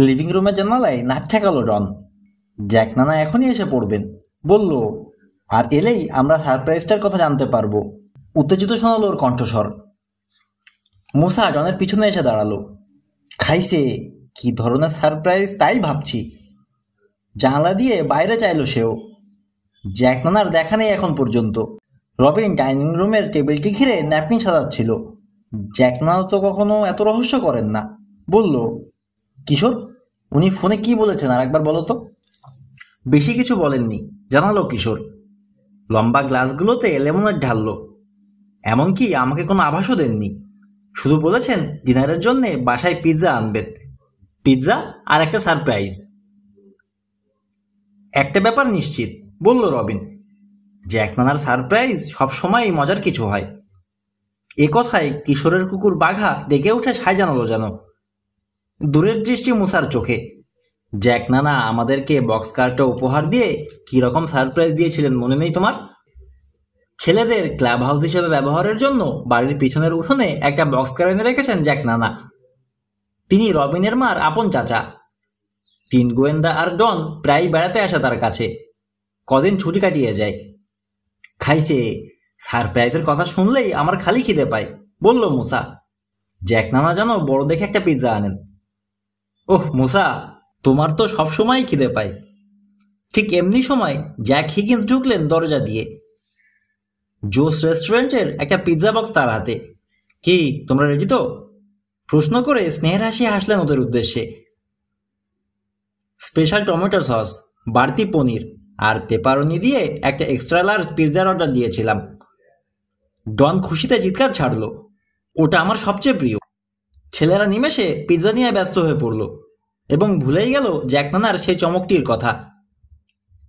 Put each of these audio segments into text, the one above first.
Living রুমের জানালায় নাক ঠেকালো ডন। জ্যাক নানা এখনই এসে পড়বেন বলল, আর এলেই আমরা সারপ্রাইজটার কথা জানতে পারবো। উত্তেজিত শোনালো ওর কণ্ঠস্বর। মুসা ডনের পিছনে এসে দাঁড়ালো। খাইছে, কি ধরনের সারপ্রাইজ তাই ভাবছি। জানালা দিয়ে বাইরে চাইলো সেও। জ্যাক নানার দেখা নেই এখন পর্যন্ত। রবিন ডাইনিং রুমের টেবিলটি ঘিরে ন্যাপকিন সাজাচ্ছিল। জ্যাক নানা তো কখনো এত রহস্য করেন না। বলল, কিশোর, উনি ফোনে কি বলেছেন আর একবার বলো তো। বেশি কিছু বলেননি, জানালো কিশোর। লম্বা গ্লাসগুলোতে লেমনের ঢাললো। এমনকি আমাকে কোনো আভাসও দেননি। শুধু বলেছেন ডিনারের জন্যে বাসায় পিৎজা আনবেন। পিৎজা আর একটা সারপ্রাইজ। একটা ব্যাপার নিশ্চিত, বলল রবিন, জ্যাক নানার সারপ্রাইজ সবসময়ই মজার কিছু হয়। এ কথায় কিশোরের কুকুর বাঘা ডেকে উঠে সায় জানালো যেন। দূরের দৃষ্টি মুসার চোখে। জ্যাক নানা আমাদেরকে বক্স কারটা উপহার দিয়ে কীরকম সারপ্রাইজ দিয়েছিলেন মনে নেই তোমার? ছেলেদের ক্লাব হাউস হিসেবে ব্যবহারের জন্য বাড়ির পিছনের উঠোনে একটা বক্স কার এনে রেখেছেন জ্যাক নানা। তিনি রবিনের মার আপন চাচা। তিন গোয়েন্দা আর ডন প্রায় বেড়াতে আসে তার কাছে, কদিন ছুটি কাটিয়ে যায়। খাইছে, সারপ্রাইজের কথা শুনলেই আমার খালি খিদে পায়, বলল মুসা। জ্যাক নানা যেন বড় দেখে একটা পিৎজা আনেন। ওহ মুসা, তোমার তো সবসময়ই খিদে পায়। ঠিক এমনি সময় জ্যাক হিগিন্স ঢুকলেন দরজা দিয়ে। জোস রেস্টুরেন্টের একটা পিৎজা বক্স তার হাতে। কি তোমরা রেডি তো? প্রশ্ন করে স্নেহের হাসি হাসলেন ওদের উদ্দেশ্যে। স্পেশাল টমেটো সস, বাড়তি পনির আর পেপারনি দিয়ে একটা এক্সট্রা লার্জ পিৎজার অর্ডার দিয়েছিলাম। ডন খুশিতে চিৎকার ছাড়ল, ওটা আমার সবচেয়ে প্রিয়। ছেলেরা নিমেষে পিৎজা নিয়ে ব্যস্ত হয়ে পড়ল এবং ভুলেই গেল জ্যাক নানার সেই চমকটির কথা।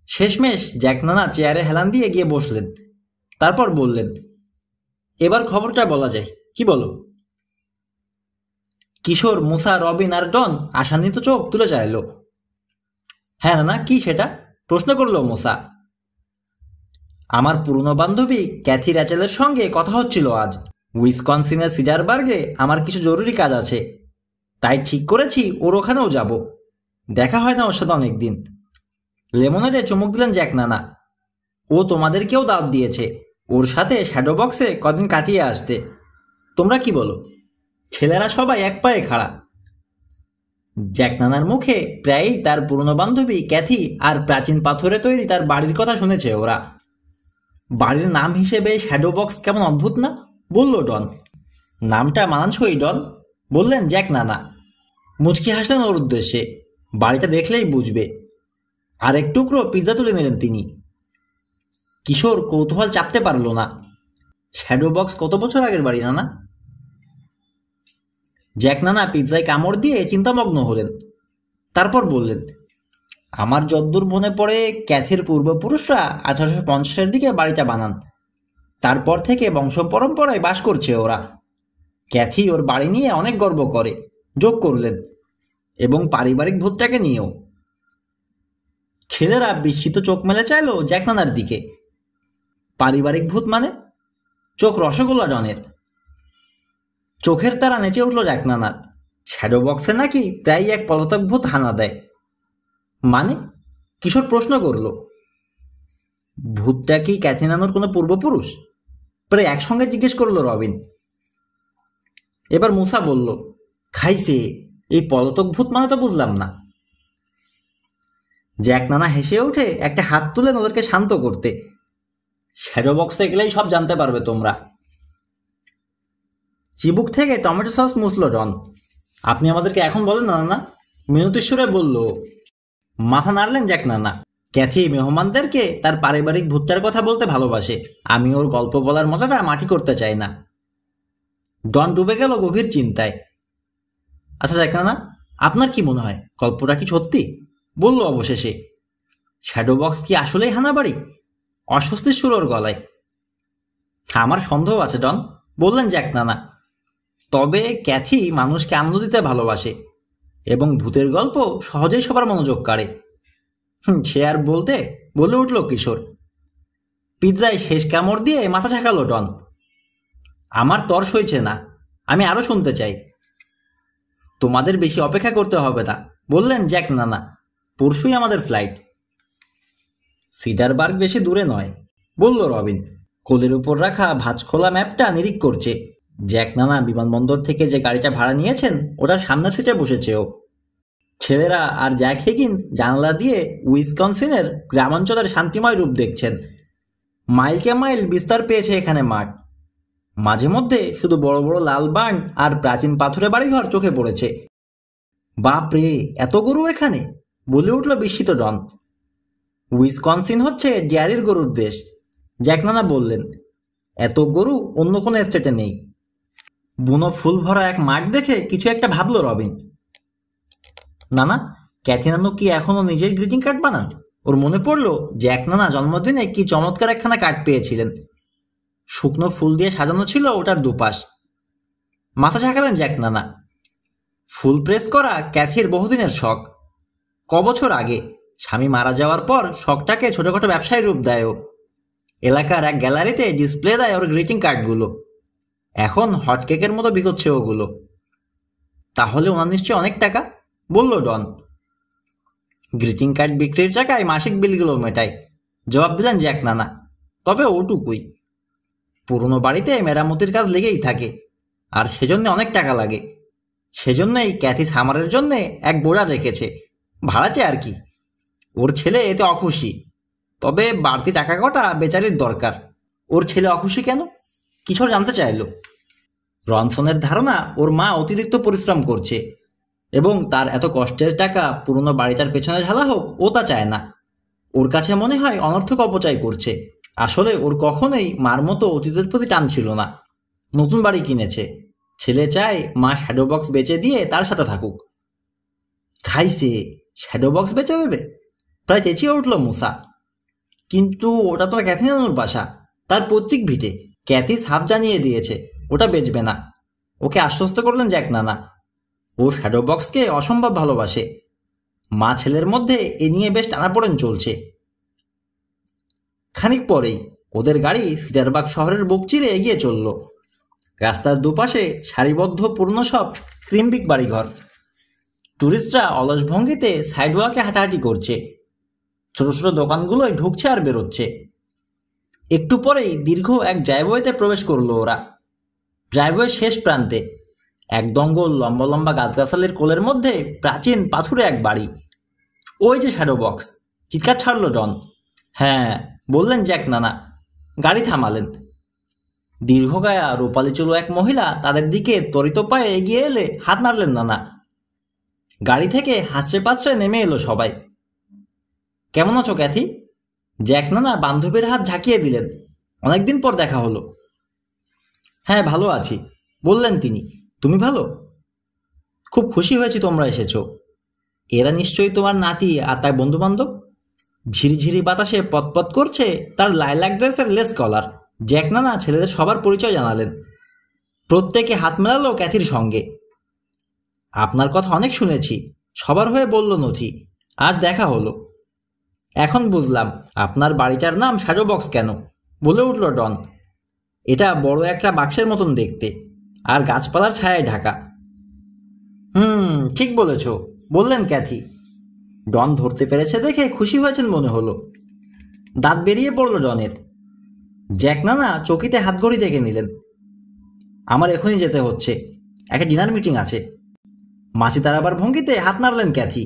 শেষমেশ জ্যাক নানা চেয়ারে হেলান দিয়ে গিয়ে বসলেন। তারপর বললেন, এবার খবরটা বলা যায়, কি বলো? কিশোর, মুসা, রবিন আর ডন আশান্বিত চোখ তুলে চাইল। হ্যাঁ নানা, কি সেটা? প্রশ্ন করল মুসা। আমার পুরনো বান্ধবী ক্যাথি র্যাচেলের সঙ্গে কথা হচ্ছিল আজ। উইসকনসিনের সিডারবার্গে আমার কিছু জরুরি কাজ আছে, তাই ঠিক করেছি ওর ওখানেও যাব। দেখা হয় না ওর সাথে অনেকদিন। লেমনেডে চুমুক দিলেন জ্যাক নানা। ও তোমাদেরকেও দাওয়াত দিয়েছে ওর সাথে শ্যাডো বক্সে কদিন কাটিয়ে আসতে। তোমরা কি বলো? ছেলেরা সবাই এক পায়ে খাড়া। জ্যাক নানার মুখে প্রায়ই তার পুরনো বান্ধবী ক্যাথি আর প্রাচীন পাথরে তৈরি তার বাড়ির কথা শুনেছে ওরা। বাড়ির নাম হিসেবে শ্যাডো বক্স কেমন অদ্ভুত না, বলল ডন। নামটা মানানসই ডন, বললেন জ্যাক নানা। মুচকি হাসলেন ওর উদ্দেশ্যে। বাড়িটা দেখলেই বুঝবে। আর এক টুকরো পিৎজা তুলে নিলেন তিনি। কিশোর কৌতূহল চাপতে পারল না। শ্যাডো বক্স কত বছর আগের বাড়ি নানা? জ্যাক নানা পিৎজায় কামড় দিয়ে চিন্তামগ্ন হলেন। তারপর বললেন, আমার যদ্দূর মনে পড়ে ক্যাথির পূর্বপুরুষরা 1850-এর দিকে বাড়িটা বানান। তারপর থেকে বংশ পরম্পরায় বাস করছে ওরা। ক্যাথি ওর বাড়ি নিয়ে অনেক গর্ব করে, যোগ করলেন, এবং পারিবারিক ভূতটাকে নিয়েও। ছেলেরা বিস্মিত চোখ মেলে চাইল জ্যাক নানার দিকে। পারিবারিক ভূত মানে? চোখ রসগোল্লা ডনের। চোখের তারা নেচে উঠল জ্যাক নানার। শ্যাডো বক্সে নাকি প্রায় এক পলাতক ভূত হানা দেয়। মানে? কিশোর প্রশ্ন করল। ভূতটা কি ক্যাথি নানুর কোনো পূর্বপুরুষ? প্রায় একসঙ্গে জিজ্ঞেস করল রবিন। এবার মুসা বলল, খাইছে, এই পলাতক ভূত মানে তো বুঝলাম না। জ্যাক নানা হেসে উঠে একটা হাত তুলেন ওদেরকে শান্ত করতে। শ্যাডো বক্সে গেলেই সব জানতে পারবে তোমরা। চিবুক থেকে টমেটো সস মুছল ডন। আপনি আমাদেরকে এখন বলেন না নানা, মিনতি সুরে বলল। মাথা নাড়লেন জ্যাক নানা। ক্যাথি মেহমানদেরকে তার পারিবারিক ভূতটার কথা বলতে ভালোবাসে। আমি ওর গল্প বলার মজাটা মাটি করতে চাই না। ডন ডুবে গেল গভীর চিন্তায়। আচ্ছা জ্যাক নানা, আপনার কি মনে হয় গল্পটা কি সত্যি? বলল অবশেষে। শ্যাডো বক্স কি আসলেই হানাবাড়ি? অস্বস্তির সুর ওর গলায়। আমার সন্দেহ আছে ডন, বললেন জ্যাক নানা। তবে ক্যাথি মানুষকে আনন্দ দিতে ভালোবাসে এবং ভূতের গল্প সহজেই সবার মনোযোগ কাড়ে। সে আর বলতে, বলে উঠল কিশোর। পিৎজায় শেষ কামড় দিয়ে মাথা ঝাঁকালো ডন। আমার তর সইছে না, আমি আরো শুনতে চাই। তোমাদের বেশি অপেক্ষা করতে হবে না, বললেন জ্যাক নানা। পরশুই আমাদের ফ্লাইট। সিডারবার্গ বেশি দূরে নয়, বলল রবিন, কোলের উপর রাখা ভাঁজখোলা ম্যাপটা নিরীক্ষ করছে। জ্যাক নানা বিমানবন্দর থেকে যে গাড়িটা ভাড়া নিয়েছেন ওটার সামনের সিটে বসেছে ও। ছেলেরা আর জ্যাক হিগিন্স জানালা দিয়ে উইসকনসিনের গ্রামাঞ্চলের শান্তিময় রূপ দেখছেন। মাইলকে মাইল বিস্তার পেয়েছে এখানে মাঠ। মাঝে মধ্যে শুধু বড় বড় লাল বার্ন আর প্রাচীন পাথুরে বাড়িঘর চোখে পড়েছে। বাপরে, এত গরু এখানে, বলে উঠল বিস্মিত ডন। উইসকনসিন হচ্ছে ডেয়ারির গরুর দেশ, জ্যাক নানা বললেন। এত গরু অন্য কোনো স্টেটে নেই। বুনো ফুল ভরা এক মাঠ দেখে কিছু একটা ভাবল রবিন। নানা, ক্যাথি নানু কি এখনো নিজের গ্রিটিং কার্ড বানান? ওর মনে পড়ল জ্যাক নানা জন্মদিনে কি চমৎকার একখানা কার্ড পেয়েছিলেন। শুকনো ফুল দিয়ে সাজানো ছিল ওটার দুপাশ। মাথা ঝাঁকালেন জ্যাক নানা। ফুল প্রেস করা ক্যাথির বহুদিনের শখ। কবছর আগে স্বামী মারা যাওয়ার পর শখটাকে ছোটখাটো ব্যবসায়ী রূপ দেয় ও। এলাকার এক গ্যালারিতে ডিসপ্লে দেয় ওর গ্রিটিং কার্ডগুলো। এখন হটকেকের মতো বিকোচ্ছে ওগুলো। তাহলে ওনার নিশ্চয়ই অনেক টাকা, বলল ডন। গ্রিটিং কার্ড বিক্রির টাকায় মাসিক বিলগুলো মেটায়, জবাব দিলেন জ্যাক নানা। তবে ওটুকুই। পুরনো বাড়িতে মেরামতির কাজ লেগেই থাকে, আর সেজন্য অনেক টাকা লাগে। সেজন্যই ক্যাথি সামারের জন্য এক বোড়া রেখেছে, ভাড়াতে আর কি। ওর ছেলে এতে অখুশি, তবে বাড়তি টাকা কটা বেচারির দরকার। ওর ছেলে অখুশি কেন? কিছু জানতে চাইল। রনসনের ধারণা ওর মা অতিরিক্ত পরিশ্রম করছে, এবং তার এত কষ্টের টাকা পুরনো বাড়িটার পেছনে ঢালা হোক ও তা চায় না। ওর কাছে মনে হয় অনর্থক অপচয় করছে। আসলে ওর কখনোই মার মতো অতীতের প্রতি টান ছিল না। নতুন বাড়ি কিনেছে, ছেলে চায় মা শ্যাডো বক্স বেচে দিয়ে তার সাথে থাকুক। খাইছে, শ্যাডো বক্স বেচে দেবে? প্রায় চেঁচিয়ে উঠল মুসা। কিন্তু ওটা তো ক্যাথি নানুর বাসা, তার পৈতৃক ভিটে। ক্যাথি সাফ জানিয়ে দিয়েছে ওটা বেচবে না। ওকে আশ্বস্ত করলেন জ্যাক নানা। ও শ্যাডো বক্সকে অসম্ভব ভালোবাসে। মা ছেলের মধ্যে এ নিয়ে বেশ টানাপোড়েন চলছে। খানিক পরেই ওদের গাড়ি সিডারবার্গ শহরের বুক চিরে এগিয়ে চলল। রাস্তার দুপাশে সারিবদ্ধ পুরনো সব ক্রিমবিক বাড়িঘর। ট্যুরিস্টরা অলস ভঙ্গিতে সাইডওয়াকে হাঁটাহাঁটি করছে। ছোট ছোট দোকানগুলোয় ঢুকছে আর বেরোচ্ছে। একটু পরেই দীর্ঘ এক ড্রাইভওয়েতে প্রবেশ করলো ওরা। ড্রাইভওয়ের শেষ প্রান্তে এক দঙ্গল লম্বা লম্বা গাছগাছালির কোলের মধ্যে প্রাচীন পাথুরে এক বাড়ি। ওই যে শ্যাডো বক্স, চিৎকার ছাড়ল ডন। হ্যাঁ, বললেন জ্যাক নানা। গাড়ি থামালেন। দীর্ঘকায়া রূপালি চুলো এক মহিলা তাদের দিকে ত্বরিত পায়ে এগিয়ে এলে হাত নাড়লেন নানা। গাড়ি থেকে হাসছে পাচ্ছে নেমে এলো সবাই। কেমন আছো ক্যাথি? জ্যাক নানা বান্ধবীর হাত ঝাঁকিয়ে দিলেন। অনেকদিন পর দেখা হলো। হ্যাঁ, ভালো আছি, বললেন তিনি। তুমি ভালো? খুব খুশি হয়েছি তোমরা এসেছো। এরা নিশ্চয়ই তোমার নাতি আর তার বন্ধুবান্ধব। ঝিরিঝিরি বাতাসে পতপত করছে তার লাইলাক ড্রেসের লেস কলার। জ্যাক নানা ছেলেদের সবার পরিচয় জানালেন। প্রত্যেকে হাত মেলালো ক্যাথির সঙ্গে। আপনার কথা অনেক শুনেছি, সবার হয়ে বলল নথি। আজ দেখা হলো। এখন বুঝলাম আপনার বাড়িটার নাম শ্যাডো বক্স কেন, বলে উঠল ডন। এটা বড় একটা বাক্সের মতন দেখতে, আর গাছপালার ছায়ায় ঢাকা। ঠিক বলেছ, বললেন ক্যাথি। ডন ধরতে পেরেছে দেখে খুশি হয়েছেন মনে হলো। দাঁত বেরিয়ে পড়ল ডনের। জ্যাক নানা চকিতে হাতঘড়ি দেখে নিলেন। আমার এখনই যেতে হচ্ছে, একটা ডিনার মিটিং আছে। মাছি তাড়াবার ভঙ্গিতে হাত নাড়লেন ক্যাথি।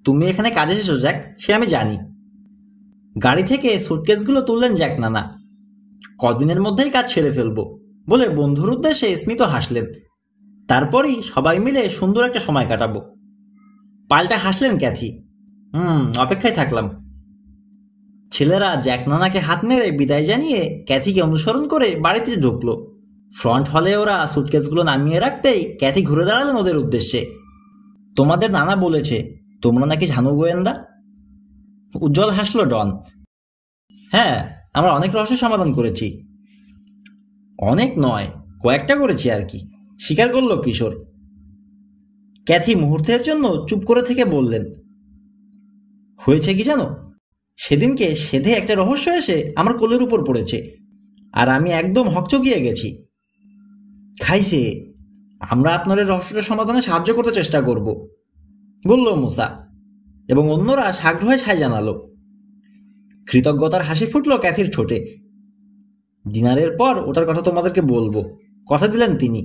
তুমি এখানে কাজে এসেছো জ্যাক, সে আমি জানি। গাড়ি থেকে সুটকেসগুলো তুললেন জ্যাক নানা। কদিনের মধ্যেই কাজ সেরে ফেলবো, বলে বন্ধুর উদ্দেশ্যে স্মিত হাসলেন। তারপরই সবাই মিলে সুন্দর একটা সময় কাটাবো। পাল্টা হাসলেন ক্যাথি। অপেক্ষায় থাকলাম। ছেলেরা জ্যাক নানাকে হাত নেড়ে বিদায় জানিয়ে ক্যাথিকে অনুসরণ করে বাড়িতে ঢুকলো। ফ্রন্ট হলে ওরা সুটকেসগুলো নামিয়ে রাখতেই ক্যাথি ঘুরে দাঁড়ালেন ওদের উদ্দেশ্যে। তোমাদের নানা বলেছে তোমরা নাকি ঝানু গোয়েন্দা? উজ্জ্বল হাসল ডন। হ্যাঁ, আমরা অনেক রহস্য সমাধান করেছি। অনেক নয়, কয়েকটা করেছি আর কি, স্বীকার করল কিশোর। ক্যাথি মুহূর্তের জন্য চুপ করে থেকে বললেন, হয়েছে কি জানো, সেদিনকে সেধে একটা রহস্য এসে আমার কোলের উপর পড়েছে, আর আমি একদম হকচকিয়ে গেছি। খাইছে, আমরা আপনার রহস্যটা সমাধানে সাহায্য করতে চেষ্টা করব। বলল মুসা, এবং অন্যরা সাগ্রহে ছাই জানালো। কৃতজ্ঞতার হাসি ফুটল ক্যাথির ঠোঁটে। ডিনারের পর ওটার কথা তোমাদেরকে বলবো, কথা দিলেন তিনি।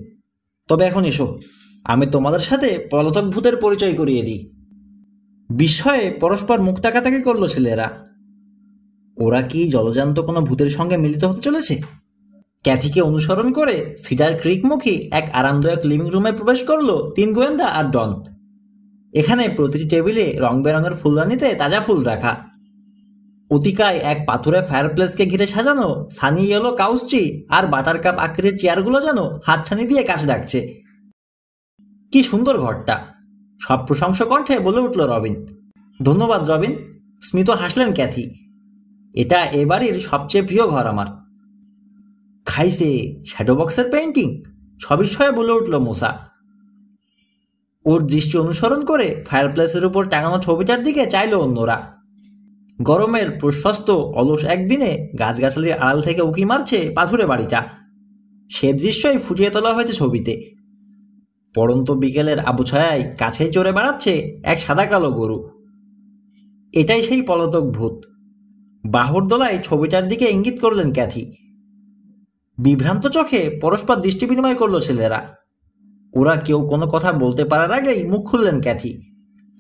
তবে এখন এসো, আমি তোমাদের সাথে পলাতক ভূতের পরিচয় করিয়ে দিই। বিস্ময়ে পরস্পর মুখ তাকাতাকি করলো ছেলেরা। ওরা কি জলজান্ত কোনো ভূতের সঙ্গে মিলিত হতে চলেছে? ক্যাথিকে অনুসরণ করে সিডার ক্রিকমুখী এক আরামদায়ক লিভিং রুমে প্রবেশ করলো 3 গোয়েন্দা আর ডন। এখানে প্রতিটি টেবিলে রং বেরঙের ফুলদানিতে তাজা ফুল রাখা। অতিকায় এক পাথুরে ফায়ারপ্লেসকে ঘিরে সাজানো সানি ইয়েলো কাউচি আর বাটার কাপ আকৃতির চেয়ারগুলো যেন হাতছানি দিয়ে কাছে ডাকছে। কি সুন্দর ঘরটা! সব প্রশংসা কণ্ঠে বলে উঠল রবিন। ধন্যবাদ রবিন, স্মিত হাসলেন ক্যাথি। এটা এ বাড়ির সবচেয়ে প্রিয় ঘর আমার। খাইছে শ্যাডো বক্সের পেইন্টিং, সবিস্ময়ে বলে উঠল মোসা। ওর দৃষ্টি অনুসরণ করে ফায়ারপ্লেসের উপর টাঙানো ছবিটার দিকে চাইল অন্যরা। গরমের প্রশস্ত অলস একদিনে গাছগাছালির আড়াল থেকে উকি মারছে পাথুরে বাড়িটা। সে দৃশ্যই ফুটিয়ে তোলা হয়েছে ছবিতে। পড়ন্ত বিকেলের আবছায়ায় কাছেই চড়ে বেড়াচ্ছে এক সাদা কালো গরু। এটাই সেই পলাতক ভূত। বাহুর দোলায় ছবিটার দিকে ইঙ্গিত করলেন ক্যাথি। বিভ্রান্ত চোখে পরস্পর দৃষ্টি বিনিময় করলো ছেলেরা। ওরা কেউ কোনো কথা বলতে পারার আগেই মুখ খুললেন ক্যাথি।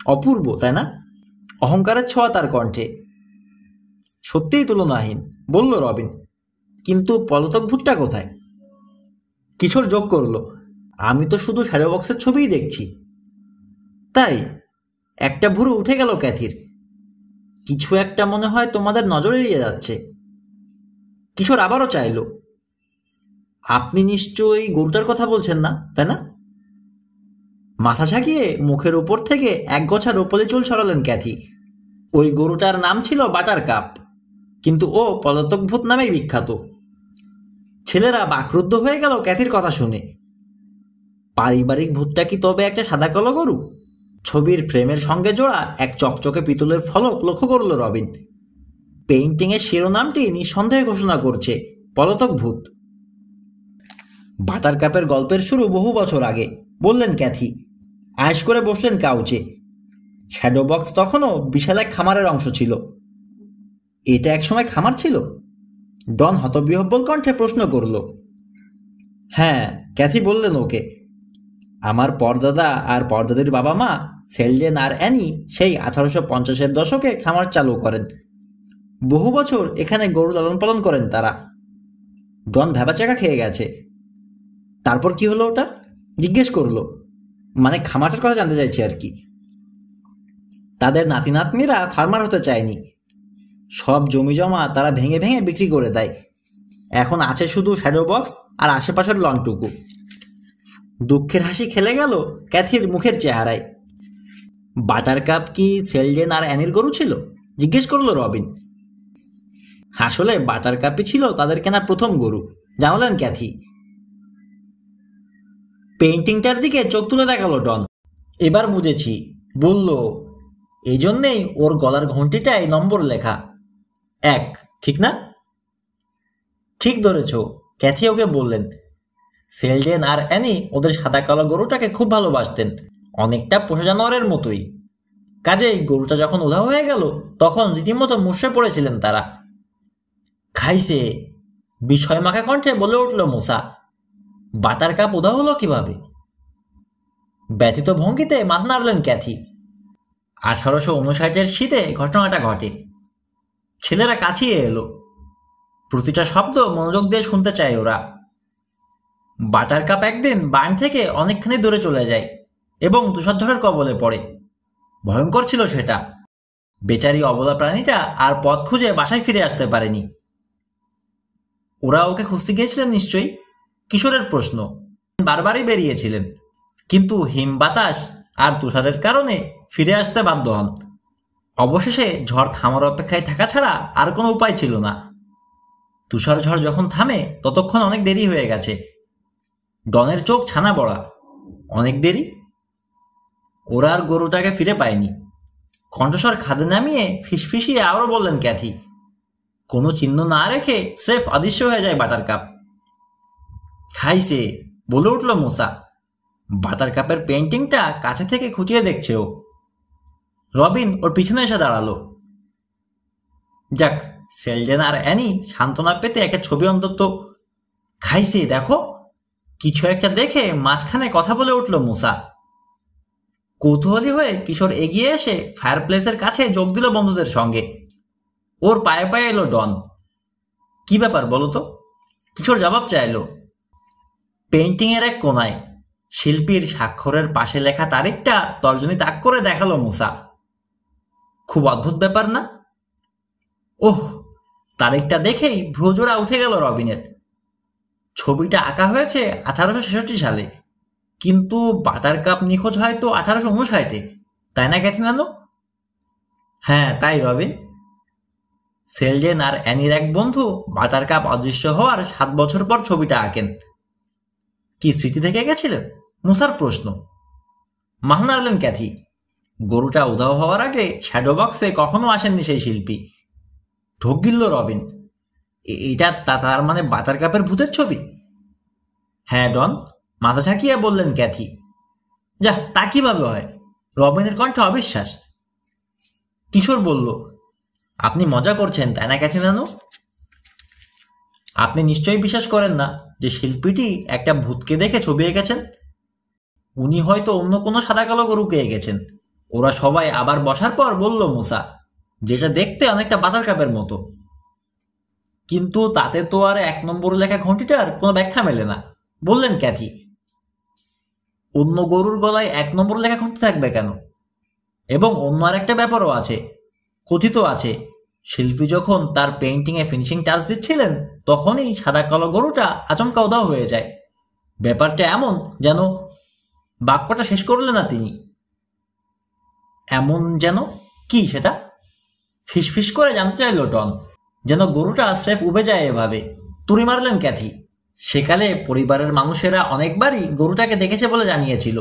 অপূর্ব, তাই না? অহংকারের ছোঁয়া তার কণ্ঠে। সত্যিই তুলনাহীন, বলল রবিন। কিন্তু পলাতক ভূতটা কোথায়? কিশোর যোগ করল, আমি তো শুধু শ্যাডো বক্সের ছবিই দেখছি। তাই? একটা ভুরু উঠে গেল ক্যাথির। কিছু একটা মনে হয় তোমাদের নজর এড়িয়ে যাচ্ছে। কিশোর আবারও চাইল, আপনি নিশ্চয়ই গরুটার কথা বলছেন না, তাই না? মাথা ঝাঁকিয়ে মুখের উপর থেকে এক গোছা রূপলি চুল সরালেন ক্যাথি। ওই গরুটার নাম ছিল বাটার কাপ, কিন্তু ও পলাতক ভূত নামেই বিখ্যাত। ছেলেরা বাকরুদ্ধ হয়ে গেল ক্যাথির কথা শুনে। পারিবারিক ভূতটা কি তবে একটা সাদা কালো গরু? ছবির ফ্রেমের সঙ্গে জোড়া এক চকচকে পিতলের ফলক লক্ষ্য করল রবিন। পেইন্টিংয়ের শিরোনামটি নিঃসন্দেহে ঘোষণা করছে পলাতক ভূত। বাটার কাপের গল্পের শুরু বহু বছর আগে, বললেন ক্যাথি। আয়েশ করে বসলেন কাউচে। শ্যাডো বক্স তখনও বিশাল এক খামারের অংশ ছিল। এটা একসময় খামার ছিল? ডন হতবিহ্বল কণ্ঠে প্রশ্ন করল। হ্যাঁ, ক্যাথি বললেন ওকে। আমার পরদাদা আর পরদাদির বাবা মা সেলডেন আর অ্যানি সেই 1850-এর দশকে খামার চালু করেন। বহু বছর এখানে গরু লালন পালন করেন তারা। ডন ভ্যাবাচাকা খেয়ে গেছে। তারপর কি হলো ওটা? জিজ্ঞেস করলো। মানে খামারটার কথা জানতে চাইছি আর কি। তাদের নাতি নাতনিরা ফার্মার হতে চায়নি। সব জমি জমা তারা ভেঙে ভেঙে বিক্রি করে দেয়। এখন আছে শুধু শ্যাডো বক্স আর আশেপাশের লনটুকু। দুঃখের হাসি খেলে গেল ক্যাথির মুখের চেহারায়। বাটার কাপ কি সেলডেন আর অ্যানির গরু ছিল? জিজ্ঞেস করলো রবিন। আসলে বাটার কাপই ছিল তাদের কেনা প্রথম গরু, জানালেন ক্যাথি। পেইন্টিংটার দিকে চোখ তুলে দেখালো ডন। এবার বুঝেছি, বলল। এই জন্যেই ওর গলার ঘণ্টিটায় নম্বর লেখা 1, ঠিক না? ঠিক ধরেছ, ক্যাথি ওকে বললেন। সেলডেন আর অ্যানি ওদের সাদা কালো গরুটাকে খুব ভালোবাসতেন, অনেকটা পোষা জানোয়ারের মতোই। কাজেই গরুটা যখন উধাও হয়ে গেল তখন রীতিমতো মুষড়ে পড়েছিলেন তারা। খাইছে, বিস্ময় মাখা কণ্ঠে বলে উঠল মোসা। বাটার কাপ উধাও হলো কিভাবে? ব্যথিত ভঙ্গিতে মাথা নাড়লেন ক্যাথি। 1859-এর শীতে ঘটনাটা ঘটে। ছেলেরা কাছিয়ে এলো। প্রতিটা শব্দ মনোযোগ দিয়ে শুনতে চায় ওরা। বাটার কাপ একদিন বার্ন থেকে অনেকখানি দূরে চলে যায় এবং তুষারঝড়ের কবলে পড়ে। ভয়ঙ্কর ছিল সেটা। বেচারি অবলা প্রাণীটা আর পথ খুঁজে বাসায় ফিরে আসতে পারেনি। ওরা ওকে খুঁজতে গিয়েছিলেন নিশ্চয়ই? কিশোরের প্রশ্ন। বারবারই বেরিয়েছিলেন, কিন্তু হিম বাতাস আর তুষারের কারণে ফিরে আসতে বাধ্য হন। অবশেষে ঝড় থামার অপেক্ষায় থাকা ছাড়া আর কোনো উপায় ছিল না। তুষার ঝড় যখন থামে ততক্ষণ অনেক দেরি হয়ে গেছে। ডনের চোখ ছানা বড়া। অনেক দেরি? ওরা আর গরুটাকে ফিরে পায়নি। কণ্ঠস্বর খাদে নামিয়ে ফিসফিসিয়ে আরও বললেন ক্যাথি। কোনো চিহ্ন না রেখে স্রেফ অদৃশ্য হয়ে যায় বাটার কাপ। খাইছে, বলে উঠল মোসা। বাটার কাপের পেইন্টিংটা কাছে থেকে খুঁটিয়ে দেখছে ও। রবিন ওর পিছনে এসে দাঁড়ালো। যাক, সেলডেন আর অ্যানি সান্ত্বনা পেতে একটা ছবি অন্তত খাইছে। দেখো, কিছু একটা দেখে মাঝখানে কথা বলে উঠল মুসা। কৌতূহলী হয়ে কিশোর এগিয়ে এসে ফায়ারপ্লেসের কাছে যোগ দিল বন্ধুদের সঙ্গে। ওর পায়ে পায়ে এলো ডন। কি ব্যাপার বলো তো? কিশোর জবাব চাইলো। পেইন্টিংয়ের এক কোনায় শিল্পীর স্বাক্ষরের পাশে লেখা তারিখটা তর্জনী তাক করে দেখালো মুসা। খুব অদ্ভুত ব্যাপার না? ওহ, তারিখটা দেখেই ভ্রুজোড়া উঠে গেল রবিনের। ছবিটা আঁকা হয়েছে 1866 সালে, কিন্তু বাটারকাপ নিখোঁজ হয়তো 1859-এ, তাই না ক্যাথি নানু? হ্যাঁ তাই রবিন। সেলডেন আর অ্যানির এক বন্ধু বাটারকাপ অদৃশ্য হওয়ার 7 বছর পর ছবিটা আঁকেন। কি স্মৃতি থেকে গেছিল? মুসার প্রশ্ন। মাথা নাড়লেন ক্যাথি। গরুটা উধাও হওয়ার আগে শ্যাডো বক্সে কখনো আসেননি সেই শিল্পী। ঢোক গিলল রবিন। এটা তার মানে বাটারকাপের ভূতের ছবি? হ্যাঁ ডন, মাথা ঝাঁকিয়ে বললেন ক্যাথি। যা, তা কিভাবে হয়? রবিনের কণ্ঠে অবিশ্বাস। কিশোর বলল, আপনি মজা করছেন তাই না ক্যাথি নানু? আপনি নিশ্চয়ই বিশ্বাস করেন না যে শিল্পীটি একটা ভূতকে দেখে ছবি এঁকেছেন? উনি হয়তো অন্য কোনো সাদা কালো গরুকে এঁকেছেন। ওরা সবাই আবার বসার পর বলল মুসা, যেটা দেখতে অনেকটা বাটারকাপের মতো। কিন্তু তাতে তো আর 1 নম্বর লেখা ঘন্টিটার কোনো ব্যাখ্যা মেলে না, বললেন ক্যাথি। অন্য গরুর গলায় 1 নম্বর লেখা ঘন্টি থাকবে কেন? এবং অন্য আর একটা ব্যাপারও আছে। কথিত আছে শিল্পী যখন তার পেইন্টিংয়ে ফিনিশিং টাচ দিচ্ছিলেন তখনই সাদা কালো গরুটা আচমকা উধাও হয়ে যায়। ব্যাপারটা এমন যেন, বাক্যটা শেষ করলেন না তিনি। এমন যেন কি সেটা? ফিসফিস করে জানতে চাইল ডন। যেন গরুটা স্রেফ উবে যায় এভাবে। তুড়ি মারলেন ক্যাথি। সেকালে পরিবারের মানুষেরা অনেকবারই গরুটাকে দেখেছে বলে জানিয়েছিল।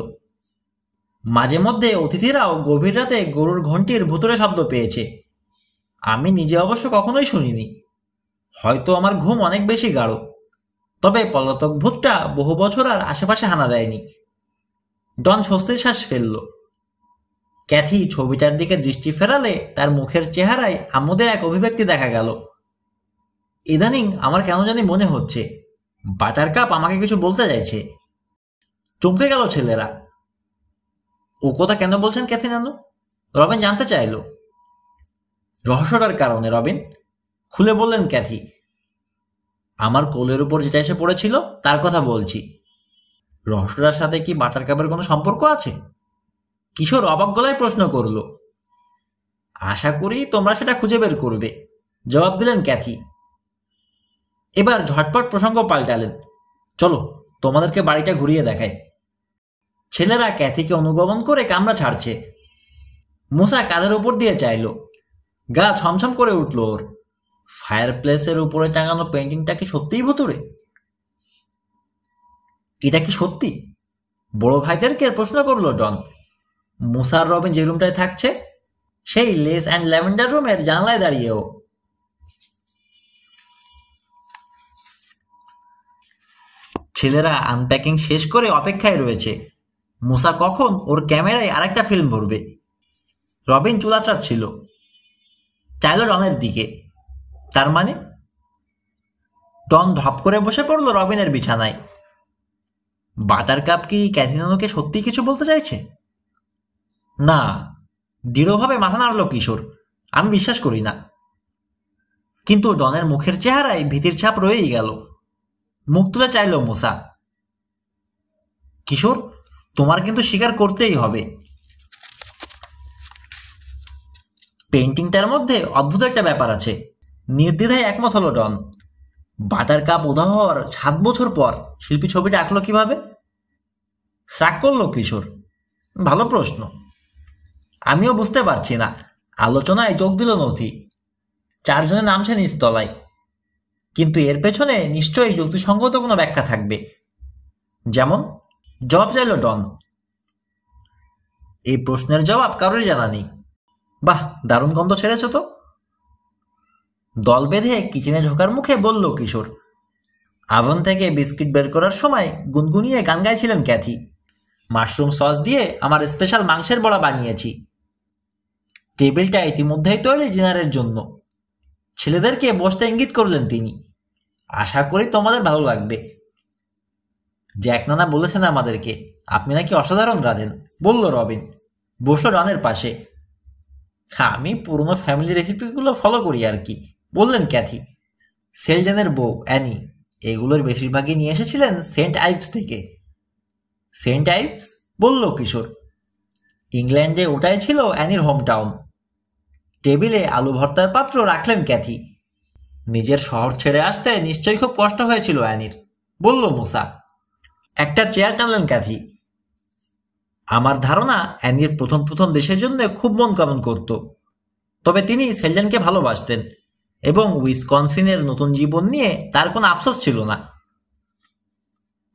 মাঝে মধ্যে অতিথিরাও গভীর রাতে গরুর ঘন্টির ভুতুড়ে শব্দ পেয়েছে। আমি নিজে অবশ্য কখনোই শুনিনি। হয়তো আমার ঘুম অনেক বেশি গাঢ়। তবে পলাতক ভূতটা বহু বছর আর আশেপাশে হানা দেয়নি। ডন স্বস্তির শ্বাস ফেলল। ক্যাথি ছবিটার দিকে দৃষ্টি ফেরালে তার মুখের চেহারায় আমোদে এক অভিব্যক্তি দেখা গেল। ইদানিং আমার কেন জানি মনে হচ্ছে বাটারকাপ আমাকে কিছু বলতে চাইছে। চমকে গেল ছেলেরা। ও কথা কেন বলছেন ক্যাথি নানু? রবিন জানতে চাইল। রহস্যটার কারণে রবিন, খুলে বললেন ক্যাথি। আমার কোলের উপর যেটা এসে পড়েছিল তার কথা বলছি। রহস্যটার সাথে কি বাটারকাপের কোনো সম্পর্ক আছে? কিশোর অবাক গলায় প্রশ্ন করল। আশা করি তোমরা সেটা খুঁজে বের করবে, জবাব দিলেন ক্যাথি। এবার ঝটপট প্রসঙ্গ পাল্টালেন। চলো তোমাদেরকে বাড়িটা ঘুরিয়ে দেখায়। ছেলেরা ক্যাথিকে অনুগমন করে কামরা ছাড়ছে। মুসা কাঁধের উপর দিয়ে চাইল। গা ছমছম করে উঠল ওর। ফায়ারপ্লেসের উপরে টাঙানো পেন্টিংটা কি সত্যিই ভুতুড়ে? এটা কি সত্যি? বড় ভাইদেরকে প্রশ্ন করলো ডন। মুসার রবিন যে রুমটায় থাকছে সেই লেস অ্যান্ড ল্যাভেন্ডার রুমের জানালায় দাঁড়িয়েও। ছেলেরা আনপ্যাকিং শেষ করে অপেক্ষায় রয়েছে মুসা কখন ওর ক্যামেরায় আরেকটা ফিল্ম ভরবে। রবিন চুলা চাচ্ছিল, চাইল ডনের দিকে। তার মানে? ডন ধপ করে বসে পড়ল রবিনের বিছানায়। বাটারকাপ কি ক্যাথি নানুকে সত্যি কিছু বলতে চাইছে? না, দৃঢ়ভাবে মাথা নাড়ল কিশোর। আমি বিশ্বাস করি না। কিন্তু ডনের মুখের চেহারায় ভীতির ছাপ রয়েই গেল। মুখ তুলে চাইল মুসা। কিশোর, তোমার কিন্তু স্বীকার করতেই হবে পেইন্টিংটার মধ্যে অদ্ভুত একটা ব্যাপার আছে। নির্দ্বিধায় একমত হলো ডন। বাটারকাপ উধাও হওয়ার 7 বছর পর শিল্পী ছবিটা আঁকলো কিভাবে? শ্রাক করল কিশোর। ভালো প্রশ্ন। আমিও বুঝতে পারছি না। আলোচনায় যোগ দিল নথি। 4 জনে নামছে নিচতলায়। কিন্তু এর পেছনে নিশ্চয়ই যুক্তিসঙ্গত কোনো ব্যাখ্যা থাকবে। যেমন? জবাব চাইল ডন। এই প্রশ্নের জবাব কারোরই জানা নেই। বাহ, দারুণ গন্ধ ছেড়েছে তো। দল বেঁধে কিচেনে ঢোকার মুখে বলল কিশোর। আভন থেকে বিস্কিট বের করার সময় গুনগুনিয়ে গান গাইছিলেন ক্যাথি। মাশরুম সস দিয়ে আমার স্পেশাল মাংসের বড়া বানিয়েছি। টেবিলটা ইতিমধ্যেই তৈরি ডিনারের জন্য। ছেলেদেরকে বসতে ইঙ্গিত করলেন তিনি। আশা করি তোমাদের ভালো লাগবে। জ্যাক নানা বলেছেন আমাদেরকে আপনি নাকি অসাধারণ রাঁধেন, বলল রবিন। বসলো ডনের পাশে। আমি পুরনো ফ্যামিলি রেসিপিগুলো ফলো করি আর কি, বললেন ক্যাথি। সেলজেনের বউ অ্যানি এগুলোর বেশিরভাগই নিয়ে এসেছিলেন সেন্ট আইভস থেকে। সেন্ট আইভস, বলল কিশোর। ইংল্যান্ডে ওটাই ছিল অ্যানির হোম টাউন। টেবিলে আলু ভর্তার পাত্র রাখলেন ক্যাথি। নিজের শহর ছেড়ে আসতে নিশ্চয়ই খুব কষ্ট হয়েছিল অ্যানির, বলল মুসা। একটা চেয়ার টানলেন ক্যাথি। আমার ধারণা অ্যানির প্রথম প্রথম দেশের জন্য খুব মন কেমন করত, তবে তিনি সেলজেনকে ভালোবাসতেন এবং উইসকনসিনের নতুন জীবন নিয়ে তার কোনো আফসোস ছিল না।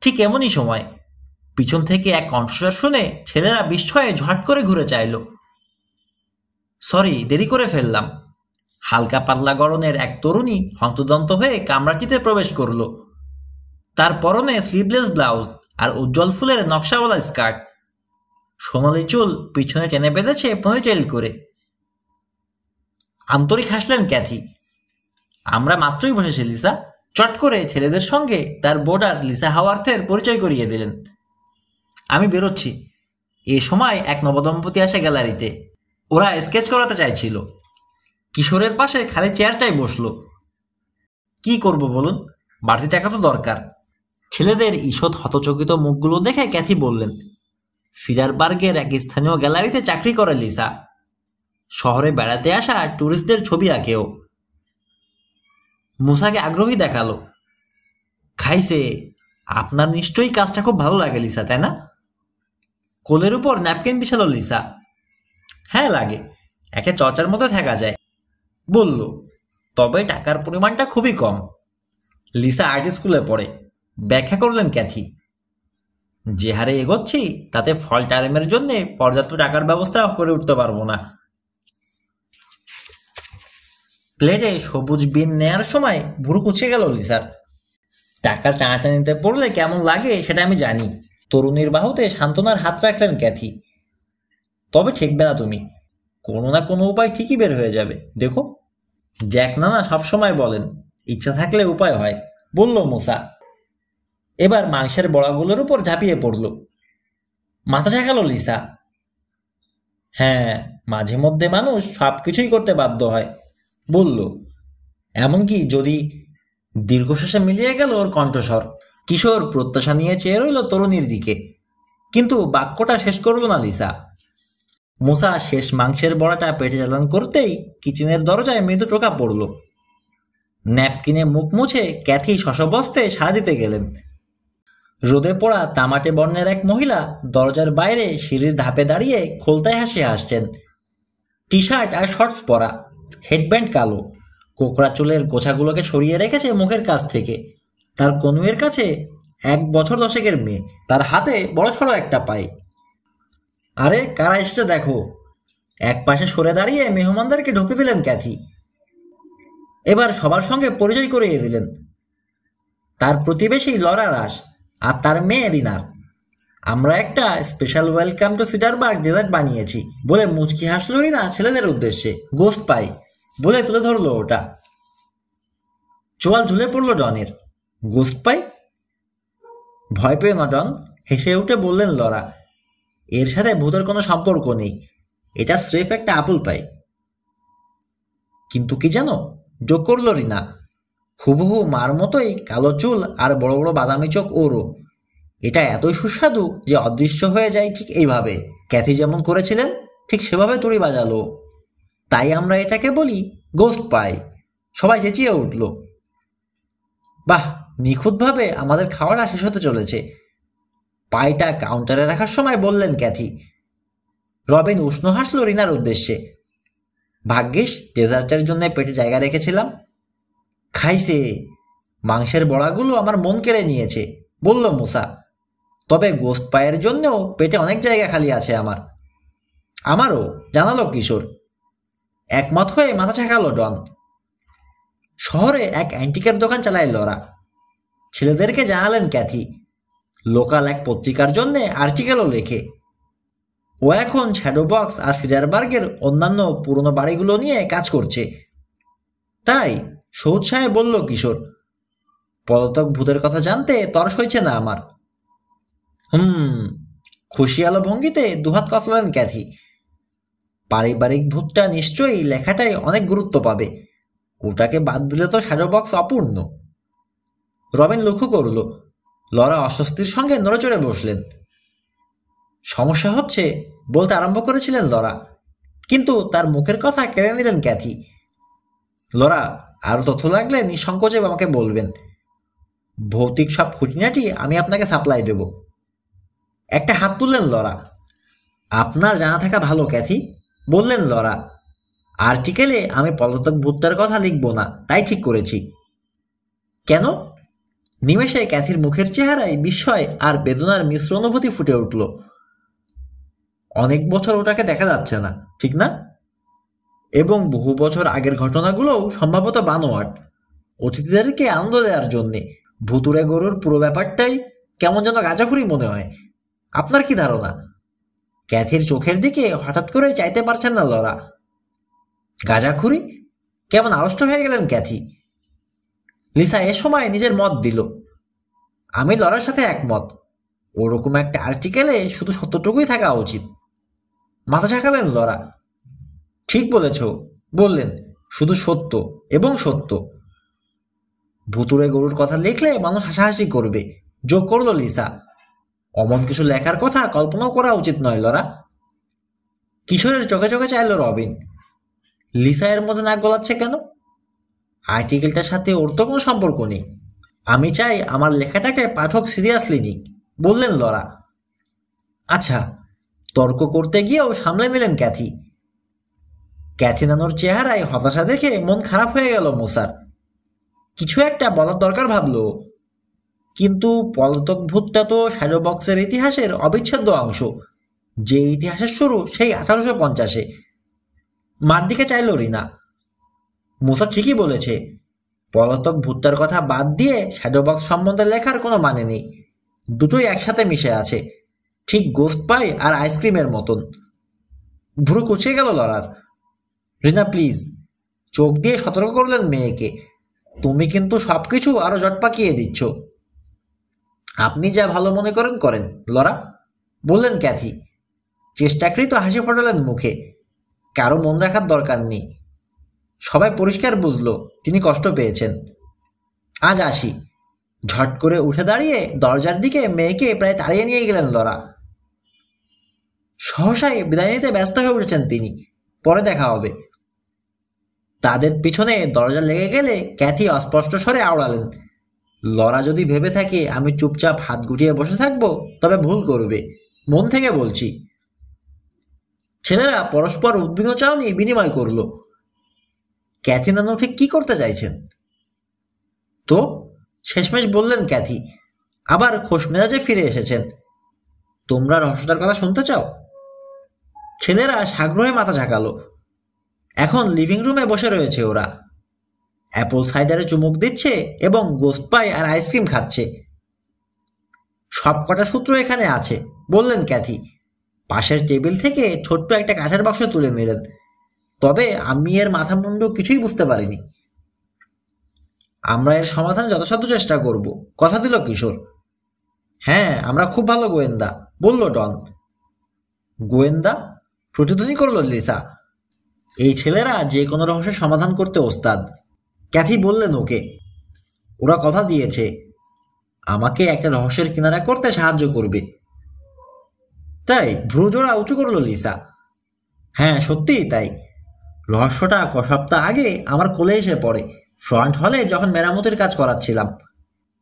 ঠিক এমনই সময় পিছন থেকে এক কণ্ঠস্বর শুনে ছেলেরা বিস্ময়ে ঝট করে ঘুরে চাইল। সরি, দেরি করে ফেললাম। হালকা পাতলা গড়নের এক তরুণী হন্তদন্ত হয়ে কামরাটিতে প্রবেশ করল। তার পরনে স্লিভলেস ব্লাউজ আর উজ্জ্বল ফুলের নকশাওয়ালা স্কার্ট। সোনালি চুল পিছনে টেনে বেঁধেছে পনিটেল করে। আন্তরিক হাসলেন ক্যাথি। আমরা মাত্রই বসেছি লিসা। চট করে ছেলেদের সঙ্গে তার বোর্ডার লিসা হাওয়ার্থের পরিচয় করিয়ে দিলেন। আমি বেরোচ্ছি। এ সময় এক নবদম্পতি আসে গ্যালারিতে। ওরা স্কেচ করাতে চাইছিল। কিশোরের পাশে খালি চেয়ারটাই বসলো। কি করব বলুন, বাড়তি টাকা তো দরকার। ছেলেদের ঈষৎ হতচকিত মুখগুলো দেখে ক্যাথি বললেন, সিডারবার্গের এক স্থানীয় গ্যালারিতে চাকরি করে লিসা। শহরে বেড়াতে আসা ট্যুরিস্টদের ছবি আঁকেও। মুসাকে আগ্রহী দেখালো। খাইছে, আপনার নিশ্চয়ই কাজটা খুব ভালো লাগে লিসা, তাই না? কোলের উপর ন্যাপকিন বিছালো লিসা। হ্যাঁ লাগে, একে চর্চার মধ্যে থাকা যায়, বলল। তবে টাকার পরিমাণটা খুবই কম। লিসা আর্ট স্কুলে পড়ে, ব্যাখ্যা করলেন ক্যাথি। যে হারে এগোচ্ছি তাতে ফল টাইমের জন্য পর্যাপ্ত টাকার ব্যবস্থা করে উঠতে পারবো না। প্লেটে সবুজ বিন নেয়ার সময় ভুরু কুচকে গেল লিসার। টাকার টানাটানিতে পড়লে কেমন লাগে সেটা আমি জানি। তরুণীর বাহুতে সান্ত্বনার হাত রাখলেন ক্যাথি। তবে ঠেকবে না তুমি, কোনো না কোনো উপায় ঠিকই বের হয়ে যাবে, দেখো। জ্যাক নানা সবসময় বলেন ইচ্ছা থাকলে উপায় হয়, বলল মুসা। এবার মাংসের বড়াগুলোর উপর ঝাঁপিয়ে পড়ল। মাথা ঝাঁকালো লিসা। হ্যাঁ, মাঝে মধ্যে মানুষ সব কিছুই করতে বাধ্য হয়, বলল। এমনকি যদি, দীর্ঘশ্বাসে মিলিয়ে গেল ওর কণ্ঠস্বর। কিশোর প্রত্যাশা নিয়ে চেয়ে রইল তরুণীর দিকে, কিন্তু বাক্যটা শেষ করল না লিসা। মুসা শেষ মাংসের বড়াটা পেটে চালান করতেই কিচেনের দরজায় মৃদু টোকা পড়ল। ন্যাপকিনে মুখ মুছে ক্যাথি শশবস্তে সাড়া দিতে গেলেন। রোদে পড়া তামাটে বর্ণের এক মহিলা দরজার বাইরে সিঁড়ির ধাপে দাঁড়িয়ে খোলতায় হাসিয়ে আসছেন। টি শার্ট আর শর্টস পরা, হেডব্যান্ড কালো, কোকড়া চুলের গোছাগুলোকে সরিয়ে রেখেছে মুখের কাছ থেকে। তার কনুয়ের কাছে 1 বছর 10-এর মেয়ে, তার হাতে বড় সড়ো একটা পাই। আরে কারা এসেছে দেখো। এক পাশে সরে দাঁড়িয়ে মেহমানদেরকে ঢুকে দিলেন ক্যাথি। এবার সবার সঙ্গে পরিচয় করিয়ে দিলেন। তার প্রতিবেশী লরা রাস আর তার মেয়ে রিনার। আমরা একটা স্পেশাল ওয়েলকাম টু সিডারবার্গ ডেজার্ট বানিয়েছি, বলে মুচকি হাসল রিনা ছেলেদের উদ্দেশ্যে। গোস্ট পাই বলে তুলে ধরলো ওটা। চোয়াল ঝুলে পড়ল ডনের। গোস্ট পাই? ভয় পেও না ডন, হেসে উঠে বললেন লরা। এর সাথে ভূতের কোনো সম্পর্ক নেই, এটা স্রেফ একটা আপেল পাই। কিন্তু কি জানো, যোগ করল রিনা, হুবহু মার মতোই কালো চুল আর বড় বড় বাদামি চোখ ওরও। এটা এতই সুস্বাদু যে অদৃশ্য হয়ে যায় ঠিক এইভাবে। ক্যাথি যেমন করেছিলেন ঠিক সেভাবে তুড়ি বাজালো। তাই আমরা এটাকে বলি গোস্ট পাই। সবাই চেঁচিয়ে উঠল। বাহ, নিখুঁতভাবে আমাদের খাওয়াটা শেষ হতে চলেছে। পাইটা কাউন্টারে রাখার সময় বললেন ক্যাথি। রবিন উষ্ণ হাসল রিনার উদ্দেশ্যে। ভাগ্যিস ডেজার্টের জন্য পেটে জায়গা রেখেছিলাম। খাইছে, মাংসের বড়াগুলো আমার মন কেড়ে নিয়েছে, বলল মুসা। তবে গোস্ত পায়ের জন্যও পেটে অনেক জায়গা খালি আছে আমার। আমারও, জানালো কিশোর। একমত হয়ে মাথা ঝাঁকালো ডন। শহরে এক অ্যান্টিকের দোকান চালায় লরা। ছেলেদেরকে জানালেন ক্যাথি। লোকাল এক পত্রিকার জন্যে আর্টিকেলও লেখে। ও এখন শ্যাডো বক্স আর ফিডারবার্গের অন্যান্য পুরনো বাড়িগুলো নিয়ে কাজ করছে। তাই? সৌদ সাহেব বলল কিশোর। পলাতক ভূতের কথা জানতে তরস হয়েছে না আমার। খুশি আলো ভঙ্গিতে দুহাত কচলালেন ক্যাথি। পারিবারিক ভূতটা নিশ্চয়ই লেখাটাই অনেক গুরুত্ব পাবে। ওটাকে বাদ দিলে তো শ্যাডো বক্স অপূর্ণ। রবিন লক্ষ্য করল লরা অস্বস্তির সঙ্গে নড়েচড়ে বসলেন। সমস্যা হচ্ছে বলতে আরম্ভ করেছিলেন লরা, কিন্তু তার মুখের কথা কেড়ে নিলেন ক্যাথি। লরা, আরও তথ্য লাগলে নিঃসংকোচে আমাকে বলবেন। ভৌতিক সব খুঁটিনাটি আমি আপনাকে সাপ্লাই দেব। একটা হাত তুললেন লরা। আপনার জানা থাকা ভালো ক্যাথি, বললেন লরা। আর্টিকেলে আমি পলাতক ভূতটার কথা লিখব না, তাই ঠিক করেছি। কেন? নিমেষে ক্যাথির মুখের চেহারায় বিস্ময় আর বেদনার মিশ্র অনুভূতি ফুটে উঠল। অনেক বছর ওটাকে দেখা যাচ্ছে না, ঠিক না? এবং বহু বছর আগের ঘটনাগুলোও সম্ভবত বানোয়াট, অতিথিদেরকে আনন্দ দেওয়ার জন্যে। ভুতুরে গরুর পুরো ব্যাপারটাই কেমন যেন গাঁজাখুরি মনে হয়। আপনার কি ধারণা? ক্যাথির চোখের দিকে হঠাৎ করে চাইতে পারছেন না লরা। গাঁজাখুরি? কেমন আড়ষ্ট হয়ে গেলেন ক্যাথি। লিসা এ সময় নিজের মত দিল। আমি লরার সাথে একমত। ওরকম একটা আর্টিকেলে শুধু সত্যটুকুই থাকা উচিত। মাথা ঝাঁকালেন লরা। ঠিক বলেছ, বললেন, শুধু সত্য এবং সত্য। ভুতুরে গরুর কথা লিখলে মানুষ হাসাহাসি করবে, যোগ করল লিসা। অমন কিছু লেখার কথা কল্পনাও করা উচিত নয় লরা। কিশোরের চোখে চোখে চাইল রবিন। লিসা এর মধ্যে নাক গলাচ্ছে কেন? আর্টিকেলটার সাথে ওর তো কোনো সম্পর্ক নেই। আমি চাই আমার লেখাটাকে পাঠক সিরিয়াসলি নিক, বললেন লরা। আচ্ছা, তর্ক করতে গিয়েও সামলে নিলেন ক্যাথি। ক্যাথি নানুর চেহারায় হতাশা দেখে মন খারাপ হয়ে গেল মোসার। কিছু একটা বলার দরকার ভাবল, কিন্তু পলাতক ভূতটা তো শ্যাডো বক্সের ইতিহাসের অবিচ্ছেদ্য অংশ, যে ইতিহাসের শুরু সেই 1850-এ। মার দিকে চাইল রিনা। মুসা ঠিকই বলেছে, পলাতক ভূতটার কথা বাদ দিয়ে শ্যাডো বক্স সম্বন্ধে লেখার কোনো মানে নেই। দুটোই একসাথে মিশে আছে, ঠিক গোস্ট পাই আর আইসক্রিমের মতন। ভুরু কুচিয়ে গেল লরার। রিনা প্লিজ, চোখ দিয়ে সতর্ক করলেন মেয়েকে, তুমি কিন্তু সবকিছু আরো জট পাকিয়ে দিচ্ছ। আপনি যা ভালো মনে করেন করেন লরা, বললেন ক্যাথি। চেষ্টাকৃত হাসি ফোটালেন মুখে। কারো মন রাখার দরকার নেই। সবাই পরিষ্কার বুঝল তিনি কষ্ট পেয়েছেন। আজ আসি। ঝট করে উঠে দাঁড়িয়ে দরজার দিকে মেয়েকে প্রায় তাড়িয়ে নিয়ে গেলেন লরা। সহসাই বিদায় নিতে ব্যস্ত হয়ে উঠেছেন তিনি। পরে দেখা হবে। তাদের পিছনে দরজা লেগে গেলে ক্যাথি অস্পষ্ট স্বরে আওড়ালেন, লরা যদি ভেবে থাকে আমি চুপচাপ হাত গুটিয়ে বসে থাকবো, তবে ভুল করবে, মন থেকে বলছি। ছেলেরা পরস্পর উদ্বিগ্ন চাউনি বিনিময় করল। ক্যাথি নানু ঠিক কি করতে চাইছেন? তো শেষমেশ বললেন ক্যাথি, আবার খোশ মেজাজে ফিরে এসেছেন। তোমরা রহস্যটার কথা শুনতে চাও? ছেলেরা সাগ্রহে মাথা ঝাঁকালো। এখন লিভিং রুমে বসে রয়েছে ওরা। অ্যাপল সাইডারে চুমুক দিচ্ছে এবং গোস্ট পাই আর আইসক্রিম খাচ্ছে। সব কটা সূত্র এখানে আছে, বললেন ক্যাথি। পাশের টেবিল থেকে ছোট্ট একটা কাঁচের বাক্স তুলে নিলেন। তবে আমি এর মাথা মুন্ডু কিছুই বুঝতে পারিনি। আমরা এর সমাধান যথাসাধ্য চেষ্টা করব, কথা দিল কিশোর। হ্যাঁ, আমরা খুব ভালো গোয়েন্দা, বলল ডন। গোয়েন্দা? প্রতিধ্বনি করল লিসা। এই ছেলেরা যে কোনো রহস্যের সমাধান করতে ওস্তাদ। ক্যাথি বললেন ওকে। ওরা কথা দিয়েছে আমাকে একটা রহস্যের কিনারা করতে সাহায্য করবে। তাই? ভ্রুজোড়া উঁচু করল লিসা। হ্যাঁ, সত্যিই তাই। রহস্যটা ক সপ্তাহ আগে আমার কোলে এসে পড়ে, ফ্রন্ট হলে যখন মেরামতের কাজ করাচ্ছিলাম।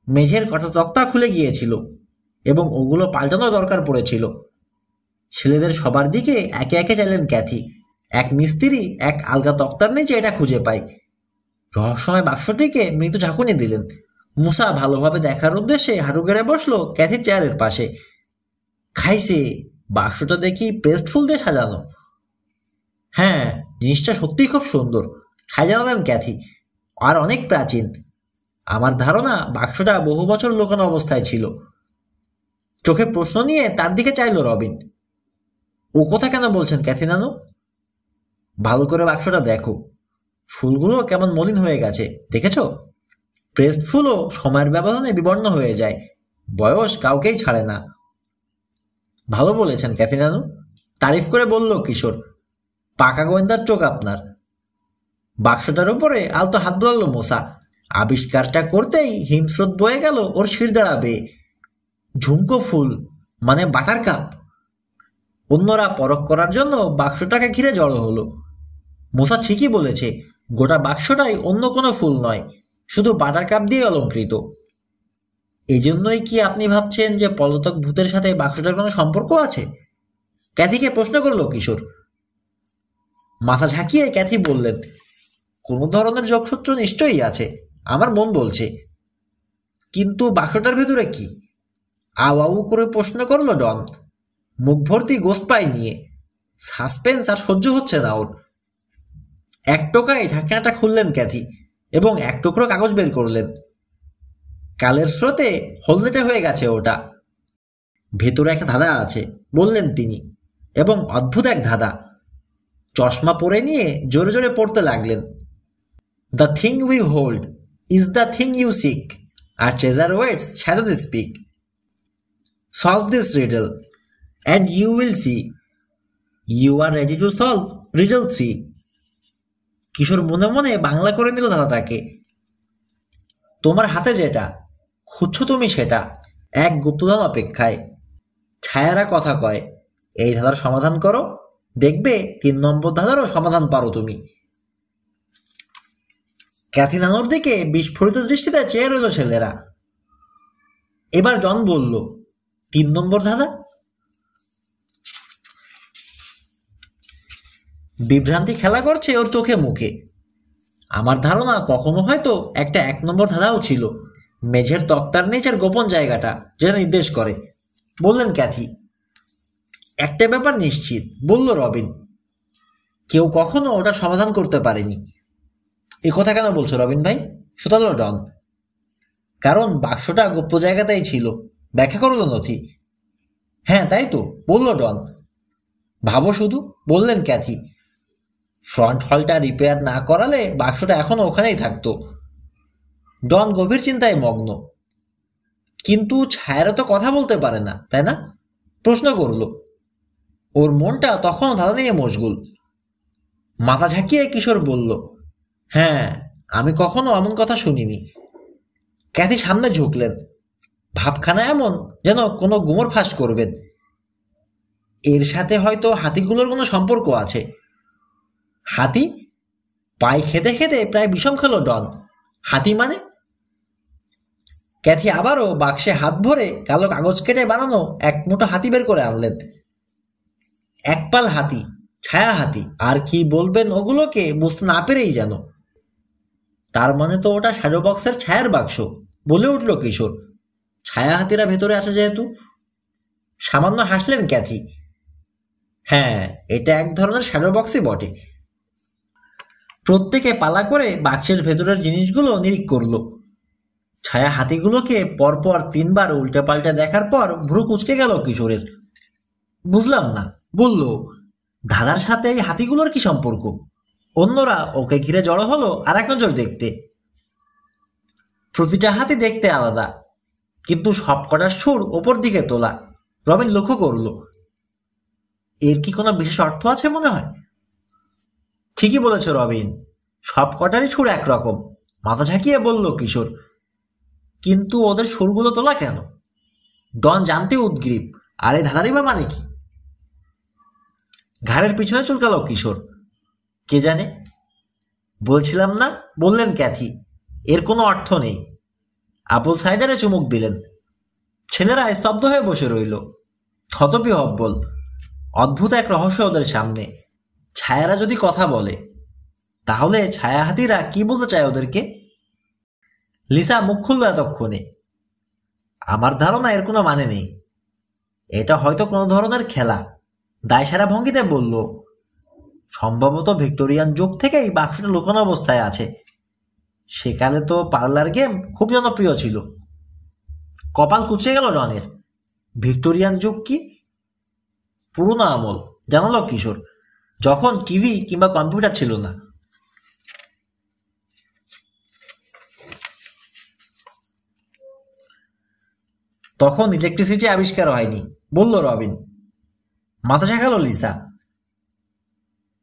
মেঝের কটা তক্তা খুলে গিয়েছিল এবং ওগুলো পাল্টানো দরকার পড়েছিল। ছেলেদের সবার দিকে একে একে চাইলেন ক্যাথি। এক মিস্ত্রি এক আলগা তক্তার নিচে এটা খুঁজে পাই। রহস্যময় বাক্সটিকে মৃদু ঝাঁকুনি দিলেন। মুসা ভালোভাবে দেখার উদ্দেশ্যে হাঁটু গেড়ে বসলো ক্যাথির চেয়ারের পাশে। খাইছে, বাক্সটা দেখি প্রেস্ট ফুল দিয়ে সাজানো। হ্যাঁ, জিনিসটা সত্যিই খুব সুন্দর, সাজালেন ক্যাথি, আর অনেক প্রাচীন। আমার ধারণা বাক্সটা বহু বছর লুকানো অবস্থায় ছিল। চোখে প্রশ্ন নিয়ে তার দিকে চাইল রবিন। ও কথা কেন বলছেন ক্যাথি নানু? ভালো করে বাক্সটা দেখো, ফুলগুলো কেমন মলিন হয়ে গেছে, দেখেছ? প্রেসড ফুলও সময়ের ব্যবধানে বিবর্ণ হয়ে যায়, বয়স কাউকেই ছাড়ে না। ভালো বলেছেন ক্যাথি নানু, তারিফ করে বলল কিশোর। পাকা গোয়েন্দার চোখ আপনার। বাক্সটার উপরে আলতো হাত বোলালো মোসা। আবিষ্কারটা করতেই হিমস্রোত বয়ে গেল ওর শির দাঁড়াবে। ঝুমকো ফুল, মানে বাটার কাপ। অন্যরা পরখ করার জন্য বাক্সটাকে ঘিরে জড়ো হলো। মোসা ঠিকই বলেছে, গোটা বাক্সটাই অন্য কোনো ফুল নয়, শুধু বাটার কাপ দিয়ে অলঙ্কৃত। এই জন্যই কি আপনি ভাবছেন যে পলাতক ভূতের সাথে বাক্সটার কোনো সম্পর্ক আছে? ক্যাথিকে প্রশ্ন করলো কিশোর। মাথা ঝাঁকিয়ে ক্যাথি বললেন, কোনো ধরনের যোগসূত্র নিশ্চয়ই আছে, আমার মন বলছে। কিন্তু বাক্সটার ভেতরে কি? আউ আউ করে প্রশ্ন করলো ডন, মুখ ভর্তি গোস্ত পাই নিয়ে। সাসপেন্স আর সহ্য হচ্ছে না ওর। এক টোকায় ঢাকনাটা খুললেন ক্যাথি এবং এক টুকরো কাগজ বের করলেন। কালের স্রোতে হলদেটে হয়ে গেছে ওটা। ভেতরে একটা ধাঁধা আছে, বললেন তিনি, এবং অদ্ভুত এক ধাঁধা। চশমা পরে নিয়ে জোরে জোরে পড়তে লাগলেন। The thing we hold is the thing you seek, our treasure waits shadows speak. Solve this riddle and you will see you are ready to solve riddle 3। Kishore মনে মনে বাংলা করে নিল ধাঁধাটাকে। তোমার হাতে যেটা, খুঁজছো তুমি সেটা, এক গুপ্তধন অপেক্ষায়। ছায়ারা কথা কয়, এই ধাঁধার সমাধান করো, দেখবে 3 নম্বর ধাঁধারও সমাধান পারো তুমি। ক্যাথি নানুর দিকে বিস্ফোরিত দৃষ্টিতে চেয়ে রইল ছেলেরা। এবার জন বলল, 3 নম্বর ধাঁধা? বিভ্রান্তি খেলা করছে ওর চোখে মুখে। আমার ধারণা কখনো হয়তো একটা 1 নম্বর ধাঁধাও ছিল, মেঝের তক্তার নিচের গোপন জায়গাটা যেটা নির্দেশ করে, বললেন ক্যাথি। একটা ব্যাপার নিশ্চিত, বলল রবিন, কেউ কখনো ওটা সমাধান করতে পারেনি। এ কথা কেন বলছো রবিন ভাই? শুধালো ডন। কারণ বাক্সটা গোপ্য জায়গাতেই ছিল, ব্যাখ্যা করলো নথি। হ্যাঁ তাই তো, বলল ডন। ভাবো শুধু, বললেন ক্যাথি, ফ্রন্ট হলটা রিপেয়ার না করালে বাক্সটা এখনো ওখানেই থাকতো। ডন গভীর চিন্তায় মগ্ন। কিন্তু ছায়ারা তো কথা বলতে পারে না, তাই না? প্রশ্ন করল। ওর মনটা তখনও ধাঁধা নিয়ে মশগুল। মাথা ঝাঁকিয়ে কিশোর বলল, হ্যাঁ, আমি কখনো এমন কথা শুনিনি। ক্যাথি সামনে ঝুঁকলেন, ভাবখানা এমন যেন কোনো গুমর ফাঁস করবেন। এর সাথে হয়তো হাতিগুলোর কোনো সম্পর্ক আছে। হাতি? পাই খেতে খেতে প্রায় বিষম খেল ডন। হাতি মানে? ক্যাথি আবারও বাক্সে হাত ভরে কালো কাগজ কেটে বানানো এক মুঠো হাতি বের করে আনলেন। একপাল হাতি, ছায়া হাতি, আর কি বলবেন ওগুলোকে বুঝতে না পেরেই যেন। তার মানে তো ওটা শ্যাডো বক্সের ছায়ার বাক্স, বলে উঠল কিশোর। ছায়া হাতিরা ভেতরে আছে যেহেতু। সামান্য হাসলেন ক্যাথি। হ্যাঁ, এটা এক ধরনের শ্যাডো বক্সই বটে। প্রত্যেকে পালা করে বাক্সের ভেতরের জিনিসগুলো নিরীক্ষা করল। ছায়া হাতিগুলোকে পরপর 3 বার উল্টে পাল্টে দেখার পর ভ্রু কুঁচকে গেল কিশোরের। বুঝলাম না, বলল, ধাঁধার সাথে এই হাতিগুলোর কি সম্পর্ক? অন্যরা ওকে ঘিরে জড়ো হলো আর এক নজর দেখতে। প্রতিটা হাতি দেখতে আলাদা, কিন্তু সবকটার সুর ওপর দিকে তোলা। রবিন লক্ষ্য করল। এর কি কোনো বিশেষ অর্থ আছে মনে হয়? ঠিকই বলেছ রবিন, সবকটারই সুর একরকম, মাথা ঝাঁকিয়ে বলল কিশোর। কিন্তু ওদের সুরগুলো তোলা কেন? ডন জানতে উদগ্রীব। আর এই ধাঁধারই বা মানে কি? ঘাড়ের পিছনে চুলকালো কিশোর। কে জানে? বলছিলাম না, বললেন ক্যাথি, এর কোনো অর্থ নেই। আপল সাইডারে চুমুক দিলেন। ছেলেরা স্তব্ধ হয়ে বসে রইল, হতবিহ্বল। অদ্ভুত এক রহস্য ওদের সামনে। ছায়ারা যদি কথা বলে, তাহলে ছায়া হাতিরা কি বলতে চায় ওদেরকে? লিসা মুখ খুলল এতক্ষণে। আমার ধারণা এর কোনো মানে নেই। এটা হয়তো কোনো ধরনের খেলা। দায়সারা ভঙ্গিতে বলল, সম্ভবত ভিক্টোরিয়ান যুগ থেকেই বাক্সটা লুকানো অবস্থায় আছে। সেকালে তো পার্লার গেম খুব জনপ্রিয় ছিল। কপাল কুঁচে গেল ডনের। ভিক্টোরিয়ান যুগ কি? পুরনো আমল, জানালো কিশোর, যখন টিভি কিংবা কম্পিউটার ছিল না। তখন ইলেকট্রিসিটি আবিষ্কার হয়নি, বলল রবিন। মাথা ঝাঁকালো লিসা।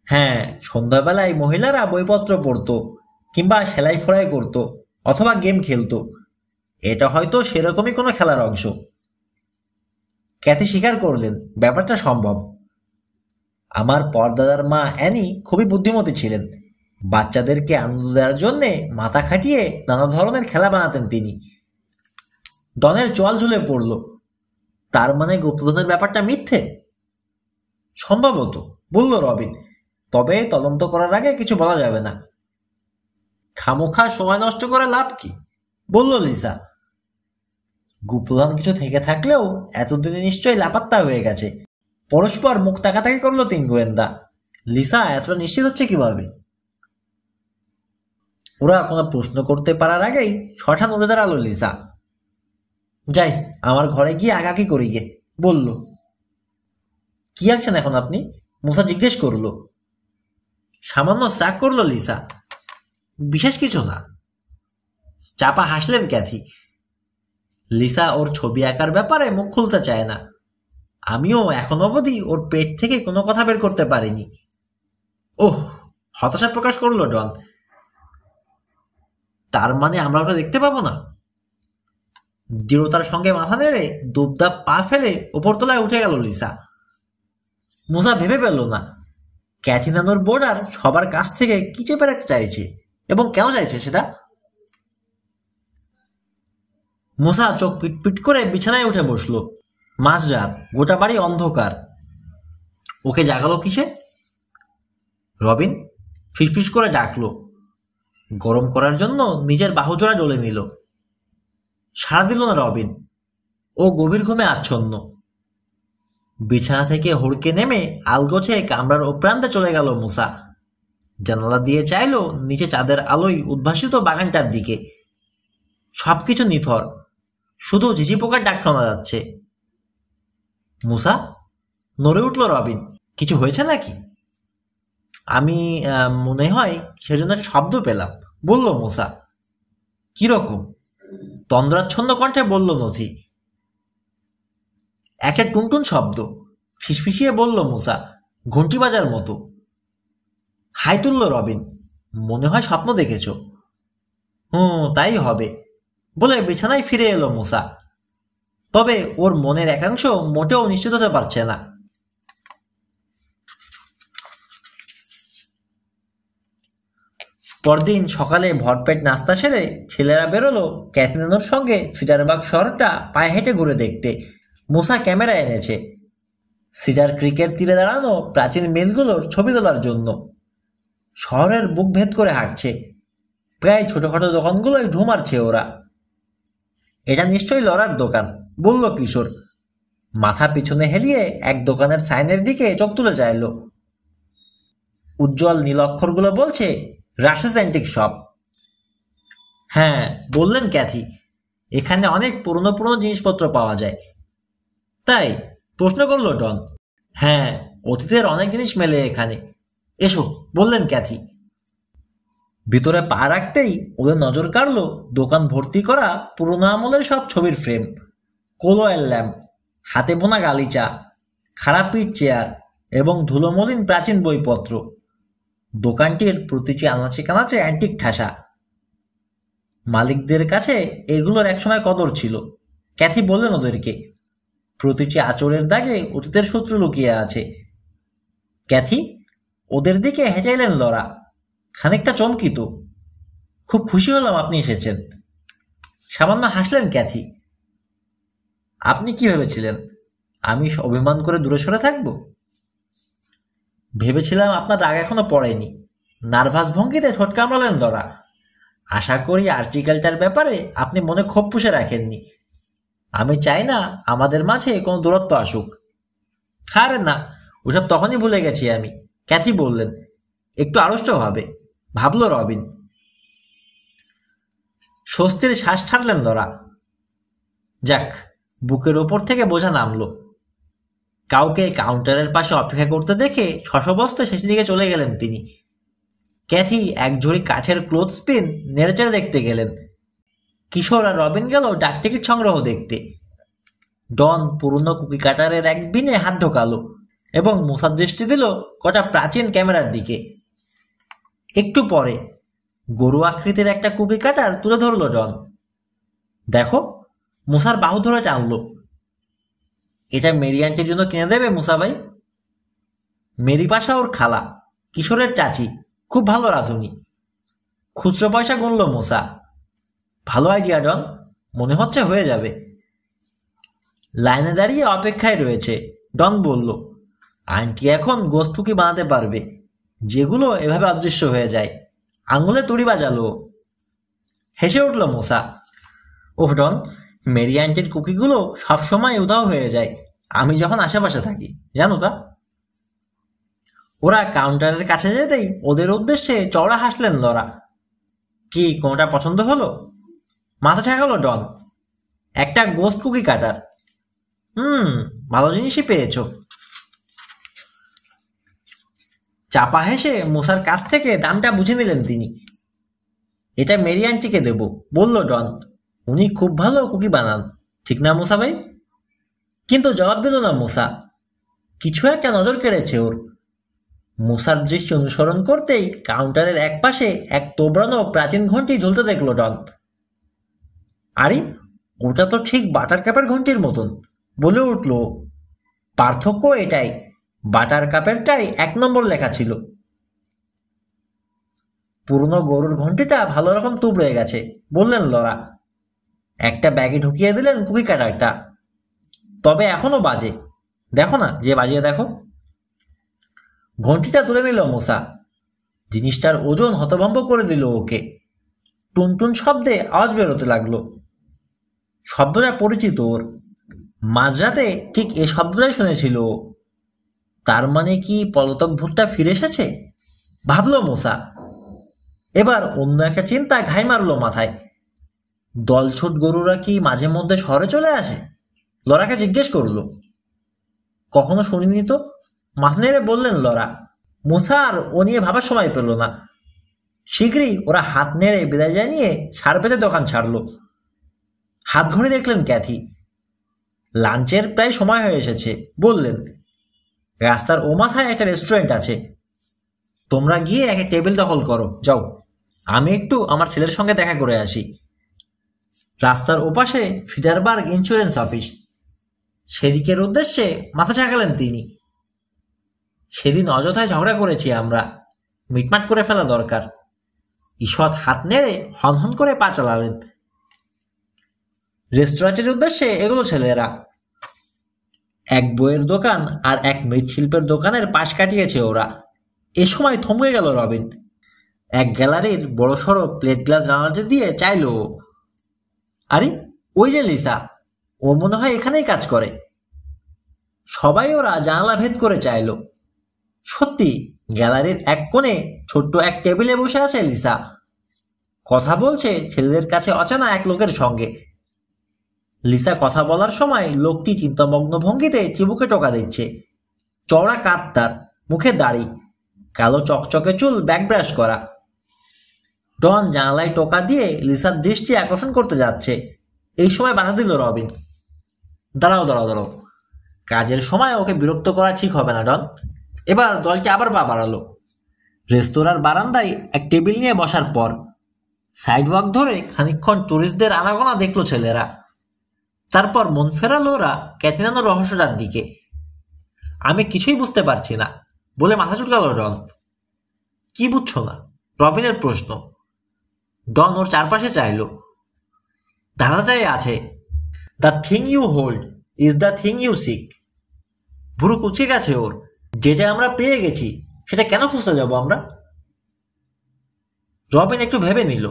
হ্যাঁ, সন্ধ্যাবেলায় মহিলারা বইপত্র পড়তো, কিংবা সেলাই ফোড়াই করতো, অথবা গেম খেলতো। এটা হয়তো সেরকমই কোনো খেলার অংশ। ক্যাথি স্বীকার করলেন ব্যাপারটা সম্ভব। আমার পরদাদার মা অ্যানি খুবই বুদ্ধিমতী ছিলেন। বাচ্চাদেরকে আনন্দ দেওয়ার জন্যে মাথা খাটিয়ে নানা ধরনের খেলা বানাতেন তিনি। ডনের চোয়াল ঝুলে পড়ল। তার মানে গুপ্তধনের ব্যাপারটা মিথ্যে? সম্ভবত, বলল রবিন। তবে তদন্ত করার আগে কিছু বলা যাবে না। খামোখা সময় নষ্ট করে লাভ কি, বলল লিসা। গুপ্তধন কিছু থেকে থাকলেও এতদিনে নিশ্চয়ই লাপাত্তা হয়ে গেছে। পরস্পর মুখ তাকাতাকি করলো তিন গোয়েন্দা। লিসা এতটা নিশ্চিত হচ্ছে কিভাবে? ওরা কোনো প্রশ্ন করতে পারার আগেই শঠান উড়ে দাঁড়ালো লিসা। যাই, আমার ঘরে গিয়ে আগাকি করি গে, বলল। কি আঁকছেন এখন আপনি? মুসা জিজ্ঞেস করলো। সামান্য স্রাক করলো লিসা। বিশেষ কিছু না। চাপা হাসলেন ক্যাথি। লিসা ওর ছবি আঁকার ব্যাপারে মুখ খুলতে চায় না। আমিও এখন অবধি ওর পেট থেকে কোনো কথা বের করতে পারিনি। ওহ, হতাশা প্রকাশ করলো ডন। তার মানে আমরা ওটা দেখতে পাবো না? দৃঢ়তার সঙ্গে মাথা নেড়ে দুবদাব পা ফেলে ওপরতলায় উঠে গেল লিসা। মুসা ভেবে পেল না ক্যাথি নানুর বোর্ডার সবার কাছ থেকে কি চেপে রাখতে চাইছে এবং কেন চাইছে সেটা। মুসা চোখ পিটপিট করে বিছানায় উঠে বসল। মাঝরাত, গোটা বাড়ি অন্ধকার। ওকে জাগালো কিসে? রবিন ফিসফিস করে ডাকলো। গরম করার জন্য নিজের বাহুজোড়া ডলে নিল। সাড়া দিল না রবিন। ও গভীর ঘুমে আচ্ছন্ন। বিছানা থেকে হুড়কে নেমে আলগোছে কামরার ও প্রান্তে চলে গেল মুসা। জানালা দিয়ে চাইল নিচে চাঁদের আলোয় উদ্ভাসিত বাগানটার দিকে। সবকিছু নিথর, শুধু ঝিঝি পোকার ডাক শোনা যাচ্ছে। মুসা, নড়ে উঠল রবিন। কিছু হয়েছে নাকি? আমি মনে হয় সেজন্য শব্দ পেলাম, বলল মুসা। কিরকম? তন্দ্রাচ্ছন্ন কণ্ঠে বলল নথি। একটা টুনটুন শব্দ, ফিসফিসিয়ে বলল মুসা, ঘন্টি বাজার মতো। হাই তুলল রবিন। মনে হয় স্বপ্ন দেখেছ। তাই হবে, বলে বিছানায় ফিরে এলো মুসা। তবে ওর মনের একাংশ মোটেও নিশ্চিত হতে পারছে না। পরদিন সকালে ভরপেট নাস্তা সেরে ছেলেরা বেরোলো ক্যাথরিনার সঙ্গে সিডারবাগ শহরটা পায়ে হেঁটে ঘুরে দেখতে। মুসা ক্যামেরা এনেছে সিডার ক্রিকের তীরে দাঁড়ানো প্রাচীন মিলগুলোর ছবি তোলার জন্য। শহরের বুক ভেদ করে হাঁটছে। প্রায় ছোটখাটো দোকানগুলোই ঢু মারছে ওরা। এটা নিশ্চয়ই লড়ার দোকান, বলল কিশোর। মাথা পিছনে হেলিয়ে এক দোকানের সাইনের দিকে চোখ তুলে চাইল। উজ্জ্বল নীল অক্ষরগুলো বলছে রাশেস অ্যান্টিক শপ। হ্যাঁ, বললেন ক্যাথি, এখানে অনেক পুরনো পুরনো জিনিসপত্র পাওয়া যায়। তাই? প্রশ্ন করল ডন। হ্যাঁ, অতীতের অনেক জিনিস মেলে এখানে। এসো, বললেন ক্যাথি। ভিতরে পা রাখতেই ওদের নজর কাড়ল দোকান ভর্তি করা পুরোনো আমলের সব ছবির ফ্রেম, কোলোয়েল ল্যাম্প, হাতে বোনা গালিচা, খারাপির চেয়ার এবং ধুলোমলিন প্রাচীন বইপত্র। দোকানটির প্রতিটি আনাচে কানাচে অ্যান্টিক ঠাসা। মালিকদের কাছে এগুলোর একসময় কদর ছিল। ক্যাথি বললেন ওদেরকে, প্রতিটি আঁচড়ের দাগে অতীতের শত্রু লুকিয়ে আছে। ক্যাথি, ওদের দিকে হেঁটে এলেন লরা, খানিকটা চমকিত। খুব খুশি হলাম আপনি এসেছেন। সামান্য হাসলেন ক্যাথি। আপনি কি ভেবেছিলেন আমি অভিমান করে দূরে সরে থাকব? ভেবেছিলাম আপনার রাগ এখনো পড়েনি। নার্ভাস ভঙ্গিতে ঠোঁট কামড়ালেন লরা। আশা করি আর্টিকেলটার ব্যাপারে আপনি মনে ক্ষোভ পুষে রাখেননি। আমি চাই না আমাদের মাঝে কোনো দূরত্ব আসুক। আরে না, ওসব তখনই ভুলে গেছি আমি, ক্যাথি বললেন একটু আড়ষ্টভাবে। ভাবল রবিন। স্বস্তির শ্বাস ছাড়লেন লরা। যাক, বুকের ওপর থেকে বোঝা নামল। কাউকে কাউন্টারের পাশে অপেক্ষা করতে দেখে শশবস্তে শেষের দিকে চলে গেলেন তিনি। ক্যাথি এক ঝুড়ি কাঠের ক্লোথ স্পিন নেড়েচেড়ে দেখতে গেলেন। কিশোর আর রবিন গেল ডাক টিকিট সংগ্রহ দেখতে। ডন পুরনো কুকি কাটারের এক বিনে হাত ঢোকালো এবং মুসার দৃষ্টি দিল কটা প্রাচীন ক্যামেরার দিকে। একটু পরে গরু আকৃতির একটা কুকি কাটার তুলে ধরল ডন। দেখো, মুসার বাহু ধরে টানলো। এটা মেরি আন্টির জন্য কিনে দেবে মুসা ভাই? মেরি পাশা ওর খালা, কিশোরের চাচি, খুব ভালো রাঁধুনি। খুচরো পয়সা গুনল মুসা। ভালো আইডিয়া ডন, মনে হচ্ছে হয়ে যাবে। লাইনে দাঁড়িয়ে অপেক্ষায় রয়েছে। ডন বলল, আন্টি এখন গোস্ট কুকি বানাতে পারবে, যেগুলো এভাবে অদৃশ্য হয়ে যায়। আঙুলে তুড়ি বাজালো। হেসে উঠল মুসা। ওহ ডন, মেরি আন্টির কুকিগুলো সবসময় উধাও হয়ে যায় আমি যখন আশেপাশে থাকি, জানো তা? ওরা কাউন্টারের কাছে যেতেই ওদের উদ্দেশ্যে চওড়া হাসলেন লরা। কি, কোনটা পছন্দ হলো? মাথা ছাকালো ডন। একটা গোস্ট কুকি কাটার। ভালো জিনিসই পেয়েছ। চাপা হেসে মুসার কাছ থেকে দামটা বুঝে নিলেন তিনি। এটা মেরি আন্টিকে দেব, বলল ডন। উনি খুব ভালো কুকি বানান, ঠিক না মুসা ভাই? কিন্তু জবাব দিল না মুসা। কিছু একটা নজর কেড়েছে ওর। মুসার দৃষ্টি অনুসরণ করতেই কাউন্টারের এক পাশে এক তোবড়ানো প্রাচীন ঘণ্টি ঝুলতে দেখল ডন। আরে, ওটা তো ঠিক বাটার কাপের ঘণ্টির মতন, বলে উঠল। পার্থক্য এটাই, বাটার কাপেরটাই 1 নম্বর লেখা ছিল। পুরনো গরুর ঘণ্টিটা ভালো রকম তুবড়ে গেছে, বললেন লরা। একটা ব্যাগে ঢুকিয়ে দিলেন কুকি কাটারটা। তবে এখনো বাজে, দেখো না, যে বাজিয়ে দেখো। ঘণ্টিটা তুলে নিল মুসা। জিনিসটার ওজন হতভম্ব করে দিল ওকে। টুনটুন শব্দে আওয়াজ বেরোতে লাগলো। শব্দটা পরিচিত ওর। মাঝরাতে ঠিক এ শব্দটাই শুনেছিল। তার মানে কি পলাতক ভূতটা ফিরে এসেছে, ভাবল মুসা। এবার অন্য একটা চিন্তা ঘাই মারল মাথায়। দলছুট গরুরা কি মাঝে মধ্যে শহরে চলে আসে? লরাকে জিজ্ঞেস করল। কখনো শুনিনি তো, মাথা নেড়ে বললেন লরা। মুসা আর ও নিয়ে ভাবার সময় পেল না। শীঘ্রই ওরা হাত নেড়ে বিদায় জানিয়ে সার পেতে দোকান ছাড়ল। হাত ঘড়ি দেখলেন ক্যাথি। লাঞ্চের প্রায় সময় হয়ে এসেছে, বললেন। রাস্তার ও মাথায় একটা রেস্টুরেন্ট আছে, তোমরা গিয়ে একটা টেবিল দখল করো, যাও। আমি একটু আমার ছেলের সঙ্গে দেখা করে আসি। রাস্তার ওপাশে ফিডারবার্গ ইন্স্যুরেন্স অফিস, সেদিকের উদ্দেশ্যে মাথা ছাকালেন তিনি। সেদিন অযথায় ঝগড়া করেছি আমরা, মিটমাট করে ফেলা দরকার। ঈষৎ হাত নেড়ে হনহন করে পা চালালেন। রেস্টুরেন্টের উদ্দেশ্যে এগুলো ছেলেরা। এক বইয়ের দোকান আর এক মৃৎশিল্পের দোকানের পাশ কাটিয়েছে ওরা। এ সময় থমকে গেল রবিন। এক গ্যালারির বড়সড় প্লেট গ্লাস জানালাতে দিয়ে চাইল। আরে, ওই যে লিসা, ও মনে হয় এখানেই কাজ করে। সবাই ওরা জানালা ভেদ করে চাইল। সত্যি, গ্যালারির এক কোণে ছোট্ট এক টেবিলে বসে আছে লিসা। কথা বলছে ছেলেদের কাছে অচেনা এক লোকের সঙ্গে। লিসা কথা বলার সময় লোকটি চিন্তামগ্ন ভঙ্গিতে চিবুকে টোকা দিচ্ছে। চওড়া কাঁধ তার, মুখে দাড়ি, কালো চকচকে চুল ব্যাকব্রাশ করা। ডন জানালায় টোকা দিয়ে লিসার দৃষ্টি আকর্ষণ করতে যাচ্ছে। এই সময় বাধা দিল রবিন। দাঁড়াও দাঁড়াও দাঁড়াও, কাজের সময় ওকে বিরক্ত করা ঠিক হবে না ডন। এবার দলটি আবার পা বাড়ালো। রেস্তোরাঁর বারান্দায় এক টেবিল নিয়ে বসার পর সাইডওয়াক ধরে খানিকক্ষণ টুরিস্টদের আনাগোনা দেখলো ছেলেরা। তারপর মন ফেরালো ওরা ক্যাথরিনার রহস্যটার দিকে। আমি কিছুই বুঝতে পারছি না, বলে মাথা চুলকাল ডন। কি বুঝছো না? রবিনের প্রশ্ন। ডন ওর চারপাশে চাইল। ধাঁধাটাই আছে, the thing you hold is the thing you seek. ভুরু কুচকে গেছে ওর। যেটা আমরা পেয়ে গেছি সেটা কেন খুঁজতে যাব আমরা? রবিন একটু ভেবে নিল।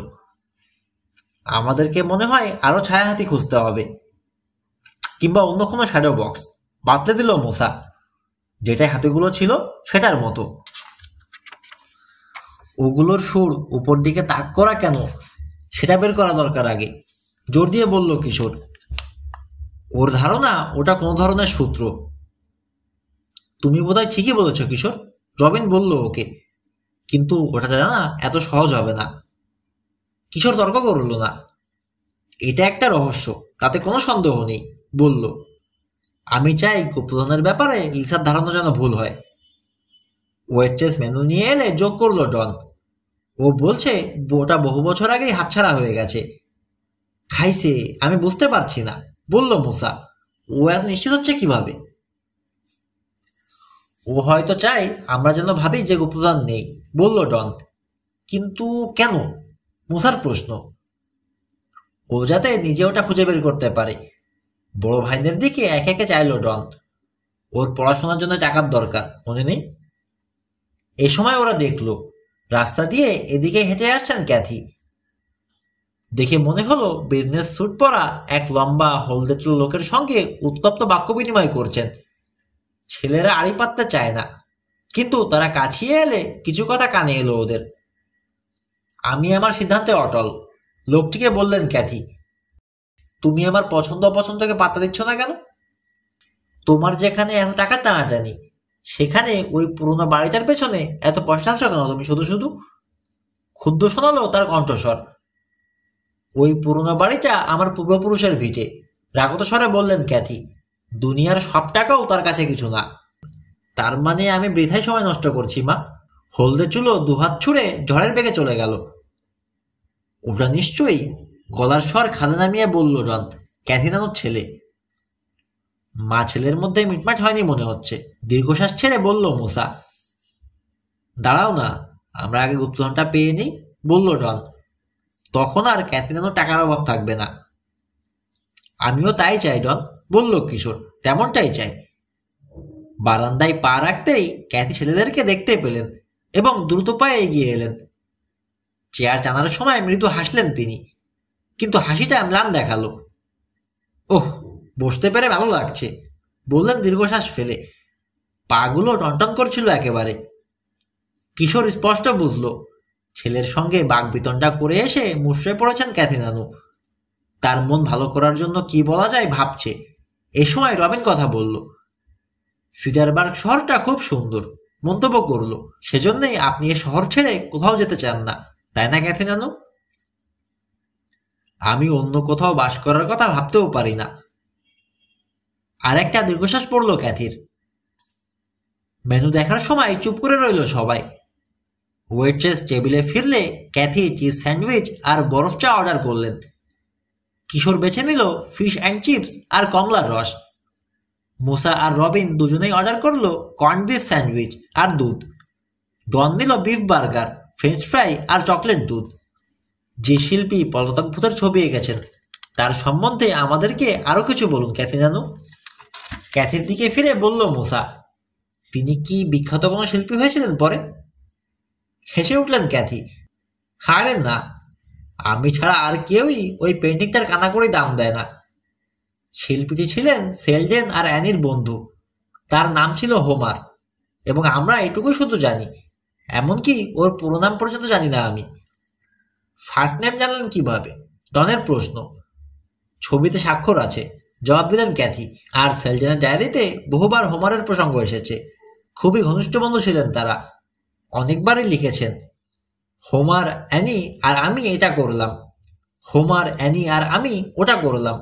আমাদেরকে মনে হয় আরো ছায়াহাতি খুঁজতে হবে, কিংবা অন্য কোনো শ্যাডো বক্স। বাতলে দিল মোসা। যেটাই হাতিগুলো ছিল সেটার মতো। ওগুলোর সুর উপর দিকে তাক করা কেন, সেটা বের করা দরকার আগে, জোর দিয়ে বলল কিশোর। ওর ধারণা ওটা কোনো ধরনের সূত্র। তুমি বোধহয় ঠিকই বলেছ কিশোর, রবিন বলল ওকে। কিন্তু ওটা জানা এত সহজ হবে না। কিশোর তর্ক করল না। এটা একটা রহস্য, তাতে কোনো সন্দেহ নেই, বলল। আমি চাই গুপ্তধনের ব্যাপারে লিসার ধারণা যেন ভুল হয়। ওয়েট্রেস মেনু নিয়ে এলে যোগ করলো ডন। ও বলছে ওটা বহু বছর আগেই হাতছাড়া হয়ে গেছে। খাইছে, আমি বুঝতে পারছি না, বলল মুসা। ও এত নিশ্চিত হচ্ছে কিভাবে? ও হয়তো চাই আমরা যেন ভাবি যে গুপ্তধন নেই, বলল ডন। কিন্তু কেন? মুসার প্রশ্ন। ও যাতে নিজে ওটা খুঁজে বের করতে পারে। বড় ভাইদের দিকে একে একে চাইল ডন। ওর পড়াশোনার জন্য টাকার দরকার, মনে নেই? এ সময় ওরা দেখল রাস্তা দিয়ে এদিকে হেঁটে আসছেন ক্যাথি। দেখে মনে হলো বিজনেস স্যুট পরা এক লম্বা হলদে চুল লোকের সঙ্গে উত্তপ্ত বাক্য বিনিময় করছেন। ছেলেরা আড়ি পাততে চায় না, কিন্তু তারা কাছিয়ে এলে কিছু কথা কানে এলো ওদের। আমি আমার সিদ্ধান্তে অটল, লোকটিকে বললেন ক্যাথি। তুমি আমার পছন্দ অপছন্দকে পাত্তা দিচ্ছ না কেন? তোমার যেখানে এত টাকা টানাটানি, সেখানে ওই পুরোনো বাড়িটার পেছনে এত পয়সা আছো কেন তুমি শুধু শুধু? ক্ষুদ্র শোনালো তার কণ্ঠস্বর। ওই পুরোনো বাড়িটা আমার পূর্বপুরুষের ভিটে, রাগত স্বরে বললেন ক্যাথি। দুনিয়ার সব টাকাও তার কাছে কিছু না। তার মানে আমি বৃথায় সময় নষ্ট করছি মা? হলদে চুলো দুহাত ছুঁড়ে ঝড়ের বেগে চলে গেল। ওটা নিশ্চয়ই, গলার স্বর খাদে নামিয়ে বলল ডন, ক্যাথি নানুর ছেলে। মা ছেলের মধ্যে মিটমাট হয়নি মনে হচ্ছে, দীর্ঘশ্বাস ছেড়ে বলল মুসা। দাঁড়াও না, আমরা আগে গুপ্তধনটা পেয়ে নিই, বলল ডন। তখন আর ক্যাথি নানুর টাকার অভাব থাকবে না। আমিও তাই চাই ডন, বলল কিশোর, তেমনটাই চাই। বারান্দায় পা রাখতেই ক্যাথি ছেলেদেরকে দেখতে পেলেন এবং দ্রুত পায়ে এগিয়ে এলেন। চেয়ার টানার সময় মৃদু হাসলেন তিনি, কিন্তু হাসিটা ম্লান দেখালো। ওহ, বসতে পেরে ভালো লাগছে, বললেন দীর্ঘশ্বাস ফেলে। পাগুলো টনটন করছিল একেবারে। কিশোর স্পষ্ট বুঝল ছেলের সঙ্গে বাগবিতণ্ডা করে এসে মুষড়ে পড়েছেন ক্যাথি নানু। তার মন ভালো করার জন্য কি বলা যায় ভাবছে। এ সময় রবিন কথা বলল। সিডারবার্গ শহরটা খুব সুন্দর, মন্তব্য করল। সেজন্যই আপনি এ শহর ছেড়ে কোথাও যেতে চান না, তাই না ক্যাথি নানু? আমি অন্য কোথাও বাস করার কথা ভাবতেও পারি না। আর একটা দীর্ঘশ্বাস পড়ল ক্যাথির। মেনু দেখার সময় চুপ করে রইল সবাই। ওয়েট্রেস টেবিলে ফিরলে ক্যাথি চিজ স্যান্ডউইচ আর বরফ চা অর্ডার করলেন। কিশোর বেছে নিল ফিশ অ্যান্ড চিপস আর কমলার রস। মুসা আর রবিন দুজনেই অর্ডার করলো কর্ন বিফ স্যান্ডউইচ আর দুধ। ডন নিল বিফ বার্গার, ফ্রেঞ্চ ফ্রাই আর চকলেট দুধ। যে শিল্পী পলাতক ভূতের ছবি এঁকেছেন তার সম্বন্ধে আমাদেরকে আরো কিছু বলুন ক্যাথি নানু। ক্যাথির দিকে ফিরে বলল মুসা, তিনি কি বিখ্যাত কোনো শিল্পী হয়েছিলেন পরে? হেসে উঠলেন ক্যাথি। আরে না, আমি ছাড়া আর কেউই ওই পেন্টিংটার কানাকড়ি দাম দেয় না। শিল্পীটি ছিলেন সেলডেন আর অ্যানির বন্ধু। তার নাম ছিল হোমার, এবং আমরা এটুকুই শুধু জানি। এমনকি ওর পুরো নাম পর্যন্ত জানি না আমি। ফার্স্ট নেম জানলেন কিভাবে? ডনের প্রশ্ন। ছবিতে স্বাক্ষর আছে, জবাব দিলেন ক্যাথি। আর সেলডেনের ডায়েরিতে বহুবার হোমারের প্রসঙ্গ এসেছে। খুবই ঘনিষ্ঠ বন্ধু ছিলেন তারা, অনেকবারই লিখেছেন, হোমার, অ্যানি আর আমি এটা করলাম, হোমার, অ্যানি আর আমি ওটা করলাম।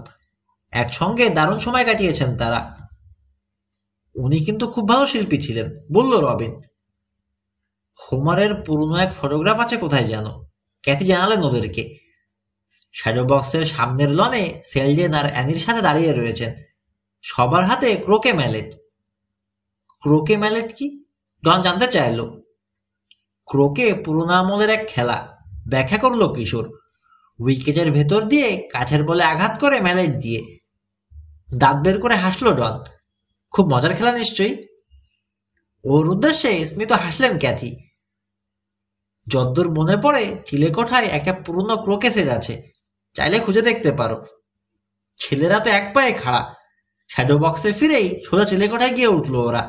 একসঙ্গে দারুণ সময় কাটিয়েছেন তারা। উনি কিন্তু খুব ভালো শিল্পী ছিলেন, বলল রবিন। হোমারের পুরনো এক ফটোগ্রাফ আছে কোথায় যেন, ক্যাথি জানালেন ওদেরকে। শ্যাডো বক্সের সামনের লনে সেলজেন আর অ্যানির সাথে দাঁড়িয়ে রয়েছেন, সবার হাতে ক্রোকে ম্যালেট। ক্রোকে ম্যালেট কি? ডন জানতে চাইল। ক্রোকে পুরোনো আমলের এক খেলা, ব্যাখ্যা করল কিশোর। উইকেটের ভেতর দিয়ে কাঠের বলে আঘাত করে ম্যালেট দিয়ে। দাঁত বের করে হাসল ডন। খুব মজার খেলা নিশ্চয়ই। ওর উদ্দেশ্যে স্মিত হাসলেন ক্যাথি। যদ্দূর মনে পড়ে চিলেকোঠায় একটা পুরনো ক্রোকে সেট আছে, চাইলে খুঁজে দেখতে পারো। ছেলেরা তো এক পায়ে খাড়া। শ্যাডো বক্সে ফিরেই সোজা চিলেকোঠায় গিয়ে উঠল ওরা।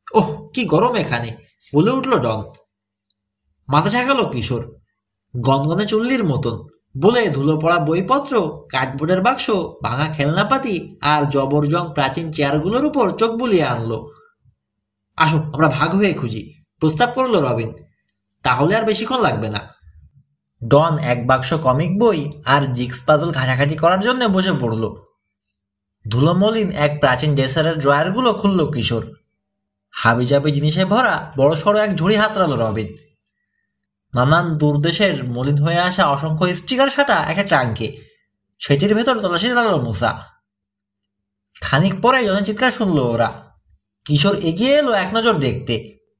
ওহ, কি গরম এখানে, বলে উঠল ডন। মাথা ঝাঁকালো কিশোর। গনগনে চুল্লির মতন, বলে ধুলো পড়া বইপত্র, কাঠবোর্ডের বাক্স, ভাঙা খেলনাপাতি আর জবরজং প্রাচীন চেয়ারগুলোর উপর চোখ বুলিয়ে আনলো। আসো আমরা ভাগ হয়ে খুঁজি, প্রস্তাব করলো রবিন। তাহলে আর বেশিক্ষণ লাগবে না। ডন এক বাক্স কমিক বই আর জিক্স পাজল ঘাটাঘাটি করার জন্য বসে পড়ল। ধুলোমলিন এক প্রাচীন ড্রেসারের ড্রয়ারগুলো খুলল কিশোর। হাবিজাবি জিনিসে ভরা বড় সড়ো এক ঝুড়ি হাতড়ালো রবিন। নানান দূরদেশের মলিন হয়ে আসা অসংখ্য স্টিকার সাটা একটা ট্রাঙ্কে, সেটির ভেতর তল্লাশি চালালো মুসা। খানিক পরে জনের চিৎকার শুনল ওরা। কিশোর এগিয়ে এলো এক নজর দেখতে।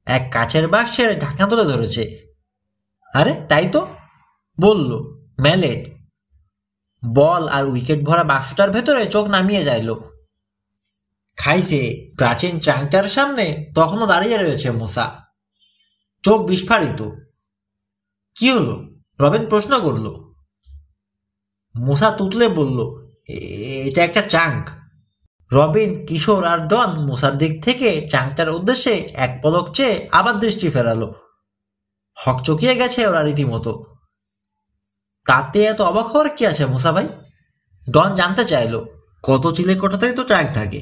এক কাচের বাক্সের ঢাকনা তুলে ধরেছে। আরে তাই তো, বলল ম্যালেট। বল আর উইকেট ভরা বাক্সটার ভেতরে চোখ নামিয়ে যাইল। খাইছে। প্রাচীন ট্রাঙ্কটার সামনে তখনও দাঁড়িয়ে রয়েছে মুসা, চোখ বিস্ফারিত। কি হলো? রবিন প্রশ্ন করল। মুসা তুতলে বলল, এটা একটা ট্রাঙ্ক। রবিন, কিশোর আর ডন মুসার দিক থেকে ট্রাঙ্কটার উদ্দেশ্যে এক পলক চেয়ে আবার দৃষ্টি ফেরালো। হকচকিয়ে গেছে ওরা রীতিমতো। তাতে এত অবাক হওয়ার কি আছে মুসা ভাই? ডন জানতে চাইল। কত চিলে কোঠাতেই তো ট্রাঙ্ক থাকে।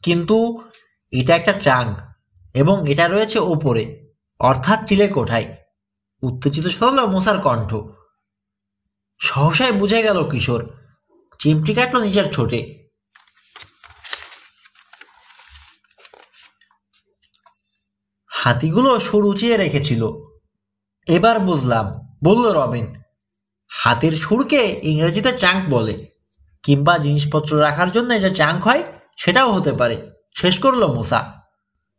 কিন্তু এটা একটা ট্রাঙ্ক, এবং এটা রয়েছে ওপরে, অর্থাৎ চিলে কোঠায়। উত্তেজিত সরল মুসার কণ্ঠ। সহসায় বুঝে গেল কিশোর। চিমটি কাটল নিজের ঠোঁটে। হাতিগুলো সুর উঁচিয়ে রেখেছিল। এবার বুঝলাম, বলল রবিন। হাতির সুরকে ইংরেজিতে ট্রাঙ্ক বলে, কিংবা জিনিসপত্র রাখার জন্য যে ট্রাঙ্ক হয় সেটাও হতে পারে, শেষ করল মুসা।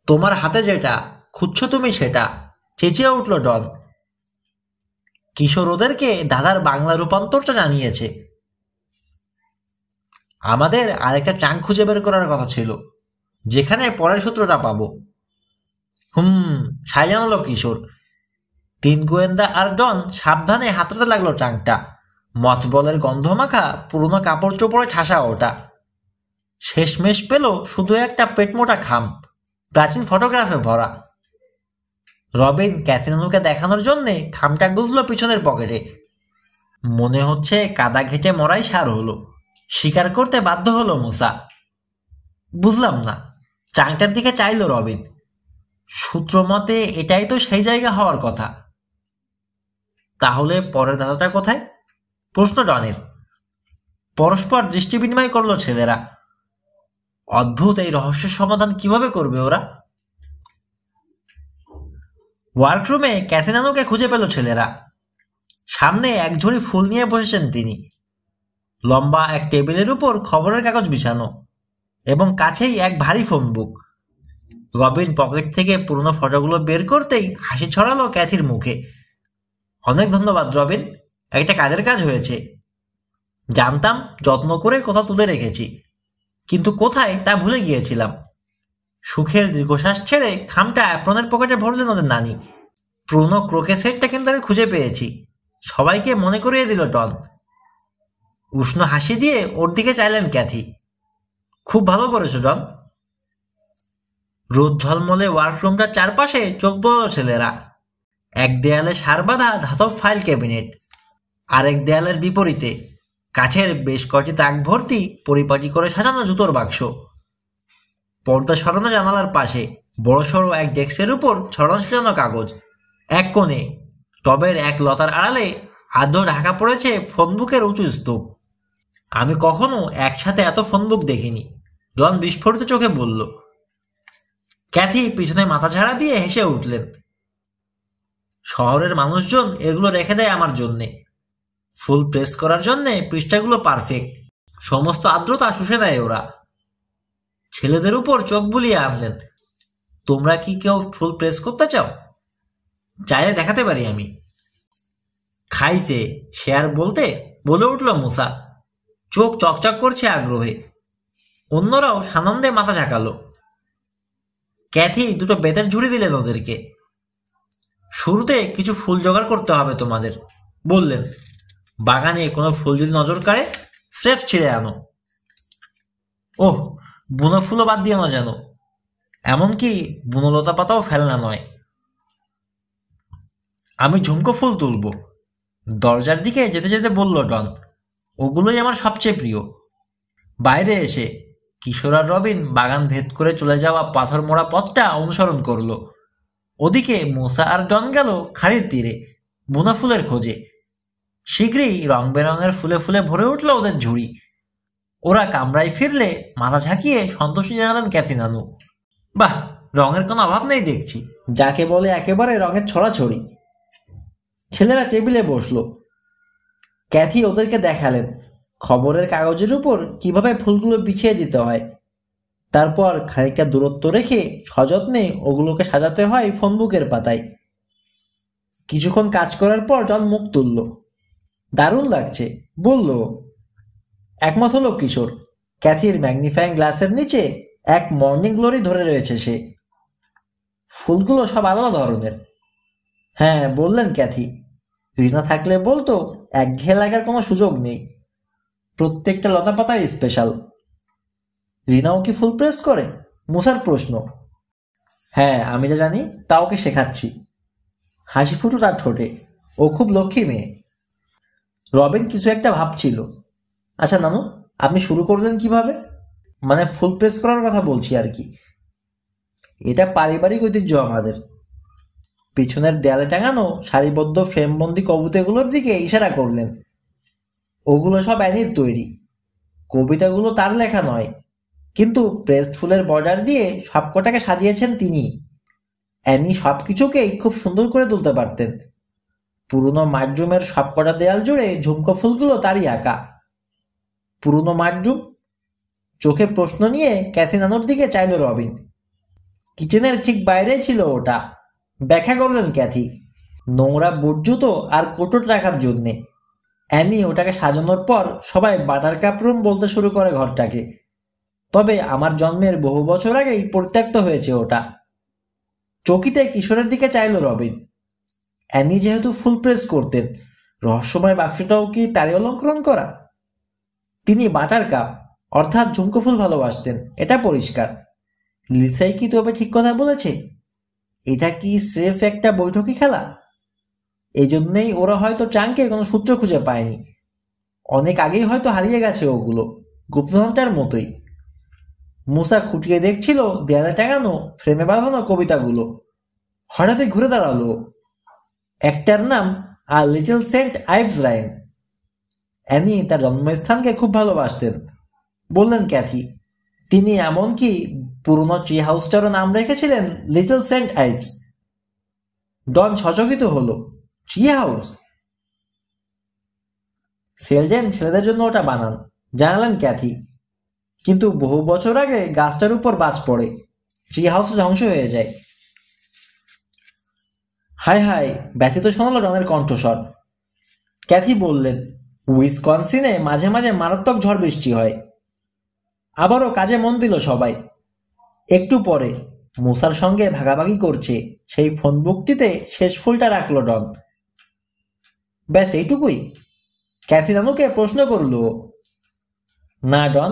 তোমার হাতে যেটা খুঁজছো তুমি সেটা, চেঁচিয়ে উঠল ডন। কিশোর ওদেরকে দাদার বাংলা রূপান্তরটা জানিয়েছে। আমাদের আরেকটা ট্রাঙ্ক খুঁজে বের করার কথা ছিল, যেখানে পরের সূত্রটা পাবো। সাই জানালো কিশোর। তিন গোয়েন্দা আর ডন সাবধানে হাতড়াতে লাগলো ট্রাঙ্কটা। মতবলের গন্ধ মাখা পুরনো কাপড় চোপড়ে ঠাসা ওটা। শেষমেশ পেল শুধু একটা পেটমোটা খাম, প্রাচীন ফটোগ্রাফে ভরা। রবিন ক্যাথরিনাকে দেখানোর জন্যে খামটা গুজলো পিছনের পকেটে। মনে হচ্ছে কাদা ঘেটে মরাই সার হলো, স্বীকার করতে বাধ্য হলো মুসা। বুঝলাম না। ট্রাঙ্কটার দিকে চাইল রবিন। সূত্র মতে এটাই তো সেই জায়গা হওয়ার কথা। তাহলে পরের দাদাটা কোথায়? প্রশ্ন ডনের। পরস্পর দৃষ্টি বিনিময় করলো ছেলেরা। অদ্ভুত এই রহস্যের সমাধান কিভাবে করবে ওরা? ওয়ার্করুমে ক্যাথরিনাকে খুঁজে পেল ছেলেরা। সামনে এক ঝুড়ি ফুল নিয়ে বসেছেন তিনি। লম্বা এক টেবিলের উপর খবরের কাগজ বিছানো, এবং কাছেই এক ভারী ফোন বুক। রবিন পকেট থেকে পুরনো ফটোগুলো বের করতেই হাসি ছড়ালো ক্যাথির মুখে। অনেক ধন্যবাদ রবিন, একটা কাজের কাজ হয়েছে। জানতাম যত্ন করে কোথাও তুলে রেখেছি, কিন্তু কোথায় তা ভুলে গিয়েছিলাম। সুখের দীর্ঘশ্বাস ছেড়ে খামটা অ্যাপ্রনের পকেটে ভরলেন ওদের নানি। পুরনো ক্রোকে সেটটা কিন্তু আমি খুঁজে পেয়েছি, সবাইকে মনে করিয়ে দিল ডন। উষ্ণ হাসি দিয়ে ওর দিকে চাইলেন ক্যাথি। খুব ভালো করেছো ডন। রোদ ঝলমলে ওয়ার্করুমটার চারপাশে চোখ বোলালো ছেলেরা। এক দেয়ালে সার বাঁধা ধাতব ফাইল ক্যাবিনেট, আরেক দেয়ালের বিপরীতে কাঠের বেশ কটি তাক ভর্তি পরিপাটি করে সাজানো জুতোর বাক্স। পর্দা সরানো জানালার পাশে বড়সড় এক ডেস্কের উপর ছড়ানো ছিটানো কাগজ। এক কোণে টবের এক লতার আড়ালে আদ্য ঢাকা পড়েছে ফোনবুকের উঁচু স্তূপ। আমি কখনো একসাথে এত ফোনবুক দেখিনি, ডন বিস্ফোরিত চোখে বলল। ক্যাথি পিছনে মাথা ঝাড়া দিয়ে হেসে উঠলেন। শহরের মানুষজন এগুলো রেখে দেয় আমার জন্যে। ফুল প্রেস করার জন্যে পৃষ্ঠাগুলো পারফেক্ট, সমস্ত আর্দ্রতা শুষে দেয় ওরা। ছেলেদের উপর চোখ বুলিয়ে আনলেন। তোমরা কি কেউ ফুল প্রেস করতে চাও? চাইলে দেখাতে পারি আমি। খাইছে শেয়ার বলতে বলে উঠল মুসা, চোখ চকচক করছে আগ্রহে। অন্যরাও সানন্দে মাথা ঝাঁকালো। ক্যাথি দুটো বেতের ঝুড়ি দিলেন ওদেরকে। শুরুতে কিছু ফুল জোগাড় করতে হবে তোমাদের, বললেন। বাগানে কোনো ফুল যদি নজর কাড়ে স্রেফ ছিঁড়ে আনো। ওহ, বুনো ফুলও বাদ দিও না যেন, এমনকি বুনলতা পাতাও ফেলনা নয়। আমি ঝুমকো ফুল তুলব, দরজার দিকে যেতে যেতে বলল ডন। ওগুলোই আমার সবচেয়ে প্রিয়। বাইরে এসে কিশোর আর রবিন বাগান ভেদ করে চলে যাওয়া পাথর মোড়া পথটা অনুসরণ করলো। ওদিকে মোসা আর ডন গেল খাড়ির তীরে বুনা ফুলের খোঁজে। শীঘ্রই রং বেরঙের ফুলে ফুলে ভরে উঠল ওদের ঝুড়ি। ওরা কামরায় ফিরলে মাথা ঝাঁকিয়ে সন্তুষ্টি জানালেন ক্যাথি নানু। বাহ, রঙের কোনো অভাব নেই দেখছি, যাকে বলে একেবারে রঙের ছড়াছড়ি। ছেলেরা টেবিলে বসলো। ক্যাথি ওদেরকে দেখালেন খবরের কাগজের উপর কিভাবে ফুলগুলো বিছিয়ে দিতে হয়। তারপর খানিকটা দূরত্ব রেখে সযত্নে ওগুলোকে সাজাতে হয় ফোনবুকের পাতায়। কিছুক্ষণ কাজ করার পর জন মুখ তুলল। দারুণ লাগছে বলল। একমত হলো কিশোর। ক্যাথির ম্যাগনিফাইং গ্লাসের নিচে এক মর্নিং গ্লোরি ধরে রয়েছে সে। ফুলগুলো সব আলাদা ধরনের। হ্যাঁ, বললেন ক্যাথি। রিনা থাকলে বলতো একঘেয়ে লাগার কোনো সুযোগ নেই, প্রত্যেকটা লতা পাতাই স্পেশাল। রিনাও কি ফুল প্রেস করে? মুসার প্রশ্ন। হ্যাঁ, আমি যা জানি তা ওকে শেখাচ্ছি। হাসি ফুটল তার ঠোঁটে। ও খুব লক্ষ্মী মেয়ে। রবিন কিছু একটা ভাবছিল। আচ্ছা নানু, আপনি শুরু করলেন কিভাবে? মানে ফুল প্রেস করার কথা বলছি আর কি। এটা পারিবারিক ঐতিহ্য আমাদের। পিছনের দেয়ালে টাঙানো সারিবদ্ধ ফ্রেমবন্দি কবিতাগুলোর দিকে ইশারা করলেন। ওগুলো সব অ্যানির তৈরি। কবিতাগুলো তার লেখা নয়, কিন্তু প্রেসড ফুলের বর্ডার দিয়ে সবকটাকে সাজিয়েছেন তিনি। অ্যানি সব কিছুকেই খুব সুন্দর করে তুলতে পারতেন। পুরনো মাঠরুমের সবকটা দেয়াল জুড়ে ঝুমকো ফুলগুলো তারই আঁকা। পুরনো মাঠরুম? চোখে প্রশ্ন নিয়ে ক্যাথি নানুর দিকে চাইল রবিন। কিচেনের ঠিক বাইরেই ছিল ওটা, ব্যাখ্যা করলেন ক্যাথি। নোংরা বুট জুতো আর কোটর রাখার জন্যে। অ্যানি ওটাকে সাজানোর পর সবাই বাটার কাপ রুম বলতে শুরু করে ঘরটাকে। তবে আমার জন্মের বহু বছর আগেই পরিত্যক্ত হয়েছে ওটা। চকিতে কিশোরের দিকে চাইল রবিন। অ্যানি যেহেতু ফুল প্রেস করতেন, রহস্যময় বাক্সটাও কি তারই অলঙ্করণ করা? তিনি বাটার কাপ অর্থাৎ ঝুমকো ফুল ভালোবাসতেন, এটা পরিষ্কার। লিসাই কি তবে ঠিক কথা বলেছে? এটা কি স্রেফ একটা বৈঠকি খেলা? এই জন্যেই ওরা হয়তো ট্রাঙ্কে কোনো সূত্র খুঁজে পায়নি। অনেক আগেই হয়তো হারিয়ে গেছে ওগুলো, গুপ্তধনটার মতোই। মুসা খুঁটিয়ে দেখছিল দেয়ালে টাঙানো ফ্রেমে বাঁধানো কবিতাগুলো। হঠাৎই ঘুরে দাঁড়ালো। একটার নাম a little Saint Ives Rhine. Annie তার জন্মস্থানকে খুব ভালোবাসতেন, বললেন ক্যাথি। তিনি এমনকি পুরনো ট্রি হাউসটারও নাম রেখেছিলেন লিটল সেন্ট আইভস। ডন সচকিত হলো। Tree house? সেলডেন ছেলেদের জন্য ওটা বানান, জানালেন ক্যাথি। কিন্তু বহু বছর আগে গাছটার উপর বাজ পড়ে, ট্রি হাউস ধ্বংস হয়ে যায়। হায় হায়, ব্যথিত শোনাল ডনের কণ্ঠস্বর। ক্যাথি বললেন, উইসকনসিনে মাঝে মাঝে মারাত্মক ঝড় বৃষ্টি হয়। আবারও কাজে মন দিল সবাই। একটু পরে মুসার সঙ্গে ভাগাভাগি করছে সেই ফোন বুকটিতে শেষ ফুলটা রাখল ডন। ব্যাস এইটুকুই? ক্যাথি নানুকে প্রশ্ন করল। না ডন,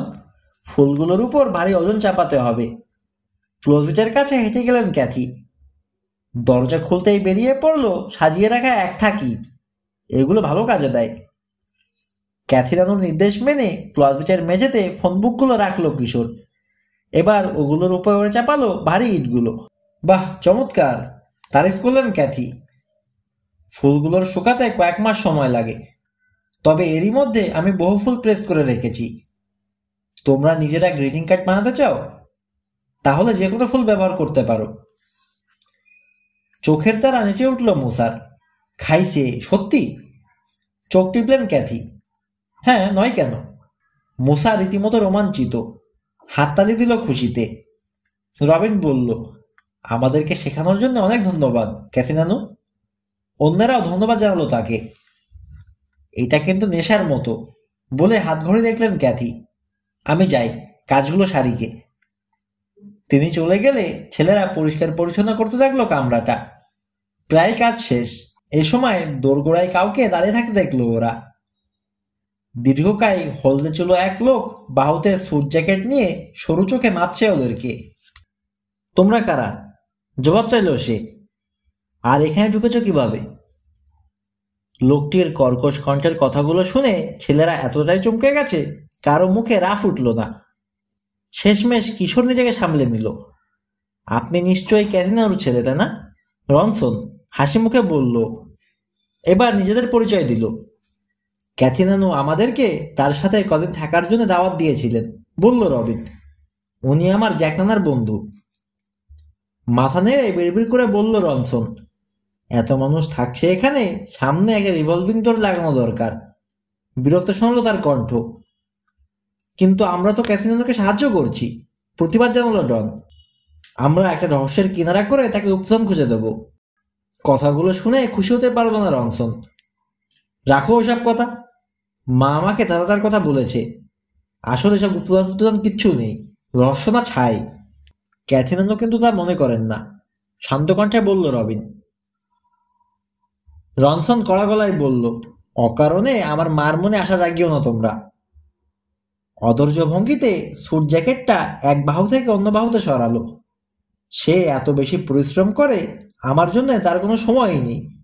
ফুলগুলোর উপর ভারী ওজন চাপাতে হবে। ক্লোজেটের কাছে হেঁটে গেলেন ক্যাথি। দরজা খুলতেই বেরিয়ে পড়লো সাজিয়ে রাখা এক থাকি। এগুলো ভালো কাজে দেয়। ক্যাথি নানুর নির্দেশ মেনে ক্লোজেটের মেঝেতে ফোন বুকগুলো রাখলো কিশোর। এবার ওগুলোর উপরে চাপালো ভারী ইটগুলো। বাহ, চমৎকার, তারিফ করলেন ক্যাথি। ফুলগুলোর শুকাতে কয়েক মাস সময় লাগে, তবে এরই মধ্যে আমি বহু ফুল প্রেস করে রেখেছি। তোমরা নিজেরা গ্রিটিং কার্ড বানাতে চাও? তাহলে যে কোনো ফুল ব্যবহার করতে পারো। চোখের তারা নেচে উঠল মুসার। খাইছে সত্যি? চোখ টিপলেন ক্যাথি। হ্যাঁ, নয় কেন? মুসা রীতিমতো রোমাঞ্চিত, হাততালি দিল খুশিতে। রবিন বলল, আমাদেরকে শেখানোর জন্য অনেক ধন্যবাদ ক্যাথি নানু। অন্যরাও ধন্যবাদ জানালো তাকে। এটা কিন্তু নেশার মতো, বলে হাত ঘড়ি দেখলেন ক্যাথি। আমি যাই, কাজগুলো সারিকে। তিনি চলে গেলে ছেলেরা পরিষ্কার পরিচ্ছন্ন করতে লাগলো কামরাটা। প্রায় কাজ শেষ। এ সময় দোরগোড়ায় কাউকে দাঁড়িয়ে থাকতে দেখলো ওরা। দীর্ঘকায় হলদে চুলো এক লোক বাহুতে স্যুট জ্যাকেট নিয়ে সরু চোখে মাপছে ওদেরকে। তোমরা কারা? জবাব চাইল সে। আর এখানে ঢুকেছ কিভাবে? লোকটির কর্কশ কণ্ঠের কথাগুলো শুনে ছেলেরা এতটাই চমকে গেছে, কারো মুখে রাফ উঠল না। শেষমেশ কিশোর নিজেকে সামলে নিল। আপনি নিশ্চয়ই ক্যাথিনার ছেলে, তাই না? রনসন হাসি মুখে বলল। এবার নিজেদের পরিচয় দিল। ক্যাথিনানু আমাদেরকে তার সাথে কদিন থাকার জন্য দাওয়াত দিয়েছিলেন, বলল রবিন। উনি আমার জ্যাকনানার বন্ধু। মাথা নেড়ে বিড়বিড় করে বলল রনসন। এত মানুষ থাকছে এখানে, সামনে একটা রিভলভিং ডোর লাগানো দরকার। বিরক্ত শুনল তার কণ্ঠ। কিন্তু আমরা তো ক্যাথিনানুকে সাহায্য করছি, প্রতিবাদ জানালো ডন। আমরা একটা রহস্যের কিনারা করে তাকে উপস্থান খুঁজে দেব। কথাগুলো শুনে খুশি হতে পারল না রনসন। রাখো ওসব কথা। মা আমাকে দাদাটার কথা বলেছে। আসলে সব উপদান কিচ্ছু নেই, রহস্য না ছাই। ক্যাথিনানো কিন্তু তা মনে করেন না, শান্ত কণ্ঠে বলল রবিন। রনসন কড়া গলায় বলল, অকারণে আমার মার মনে আশা জাগিও না তোমরা। অধৈর্য ভঙ্গিতে স্যুট জ্যাকেটটা এক বাহু থেকে অন্য বাহুতে সরালো। সে এত বেশি পরিশ্রম করে, আমার জন্য তার কোনো সময়ই নেই।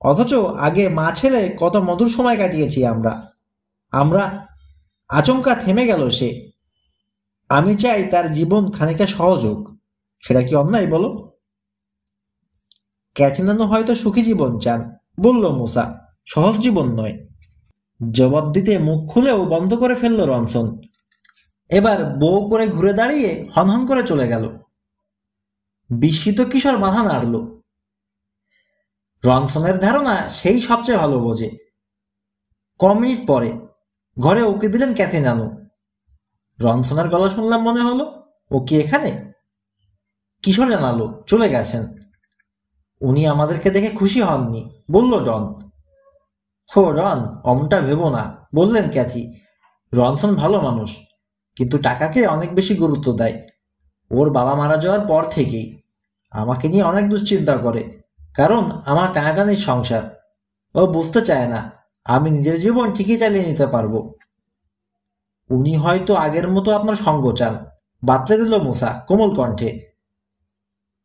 অথচ আগে মা ছেলে কত মধুর সময় কাটিয়েছি আমরা আমরা আচমকা থেমে গেল সে। আমি চাই তার জীবন খানিকটা সহজ হোক। সেটা কি অন্যায় বলো? ক্যাথিনানো হয়তো সুখী জীবন চান, বলল মুসা, সহজ জীবন নয়। জবাব দিতে মুখ খুলেও বন্ধ করে ফেলল রনসন। এবার বউ করে ঘুরে দাঁড়িয়ে হনহন করে চলে গেল। বিস্মিত কিশোর মাথা নাড়ল। রনসনের ধারণা সেই সবচেয়ে ভালো বোঝে। মিনিট পরে ঘরে উকি দিলেন ক্যাথিনানু। রনসনের গলা শুনলাম মনে হলো। ও কি এখানে? কিশোর জানালো চলে গেছেন। উনি আমাদেরকে দেখে খুশি হননি, বলল ডন। হো রন, অমনটা ভেবো না, বললেন ক্যাথি। রনসন ভালো মানুষ, কিন্তু টাকাকে অনেক বেশি গুরুত্ব দেয়। ওর বাবা মারা যাওয়ার পর থেকেই আমাকে নিয়ে অনেক দুশ্চিন্তা করে, কারণ আমার টানাটানির সংসার। ও বুঝতে চায় না আমি নিজের জীবন ঠিকই চালিয়ে নিতে পারবো। উনি হয়তো আগের মতো আপনার সঙ্গ চান, বাতলে দিল মুসা কোমল কণ্ঠে।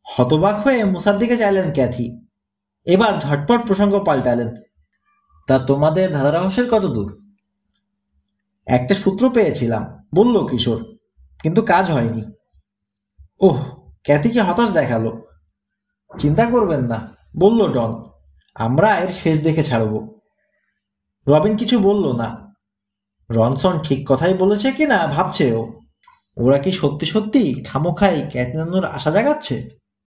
হতবাক হয়ে মুসার দিকে চাইলেন ক্যাথি। এবার ঝটপট প্রসঙ্গ পাল্টালেন। তা তোমাদের ধাঁধা রহস্যের কত দূর? একটা সূত্র পেয়েছিলাম, বলল কিশোর, কিন্তু কাজ হয়নি। ওহ, ক্যাথিকে হতাশ দেখালো। চিন্তা করবেন না, বলল ডন, আমরা এর শেষ দেখে ছাড়ব। রবিন কিছু বলল না। রনসন ঠিক কথাই বলেছে কিনা ভাবছে ও। ওরা কি সত্যি সত্যি খামোখাই ক্যাথিনানোর আশা জাগাচ্ছে?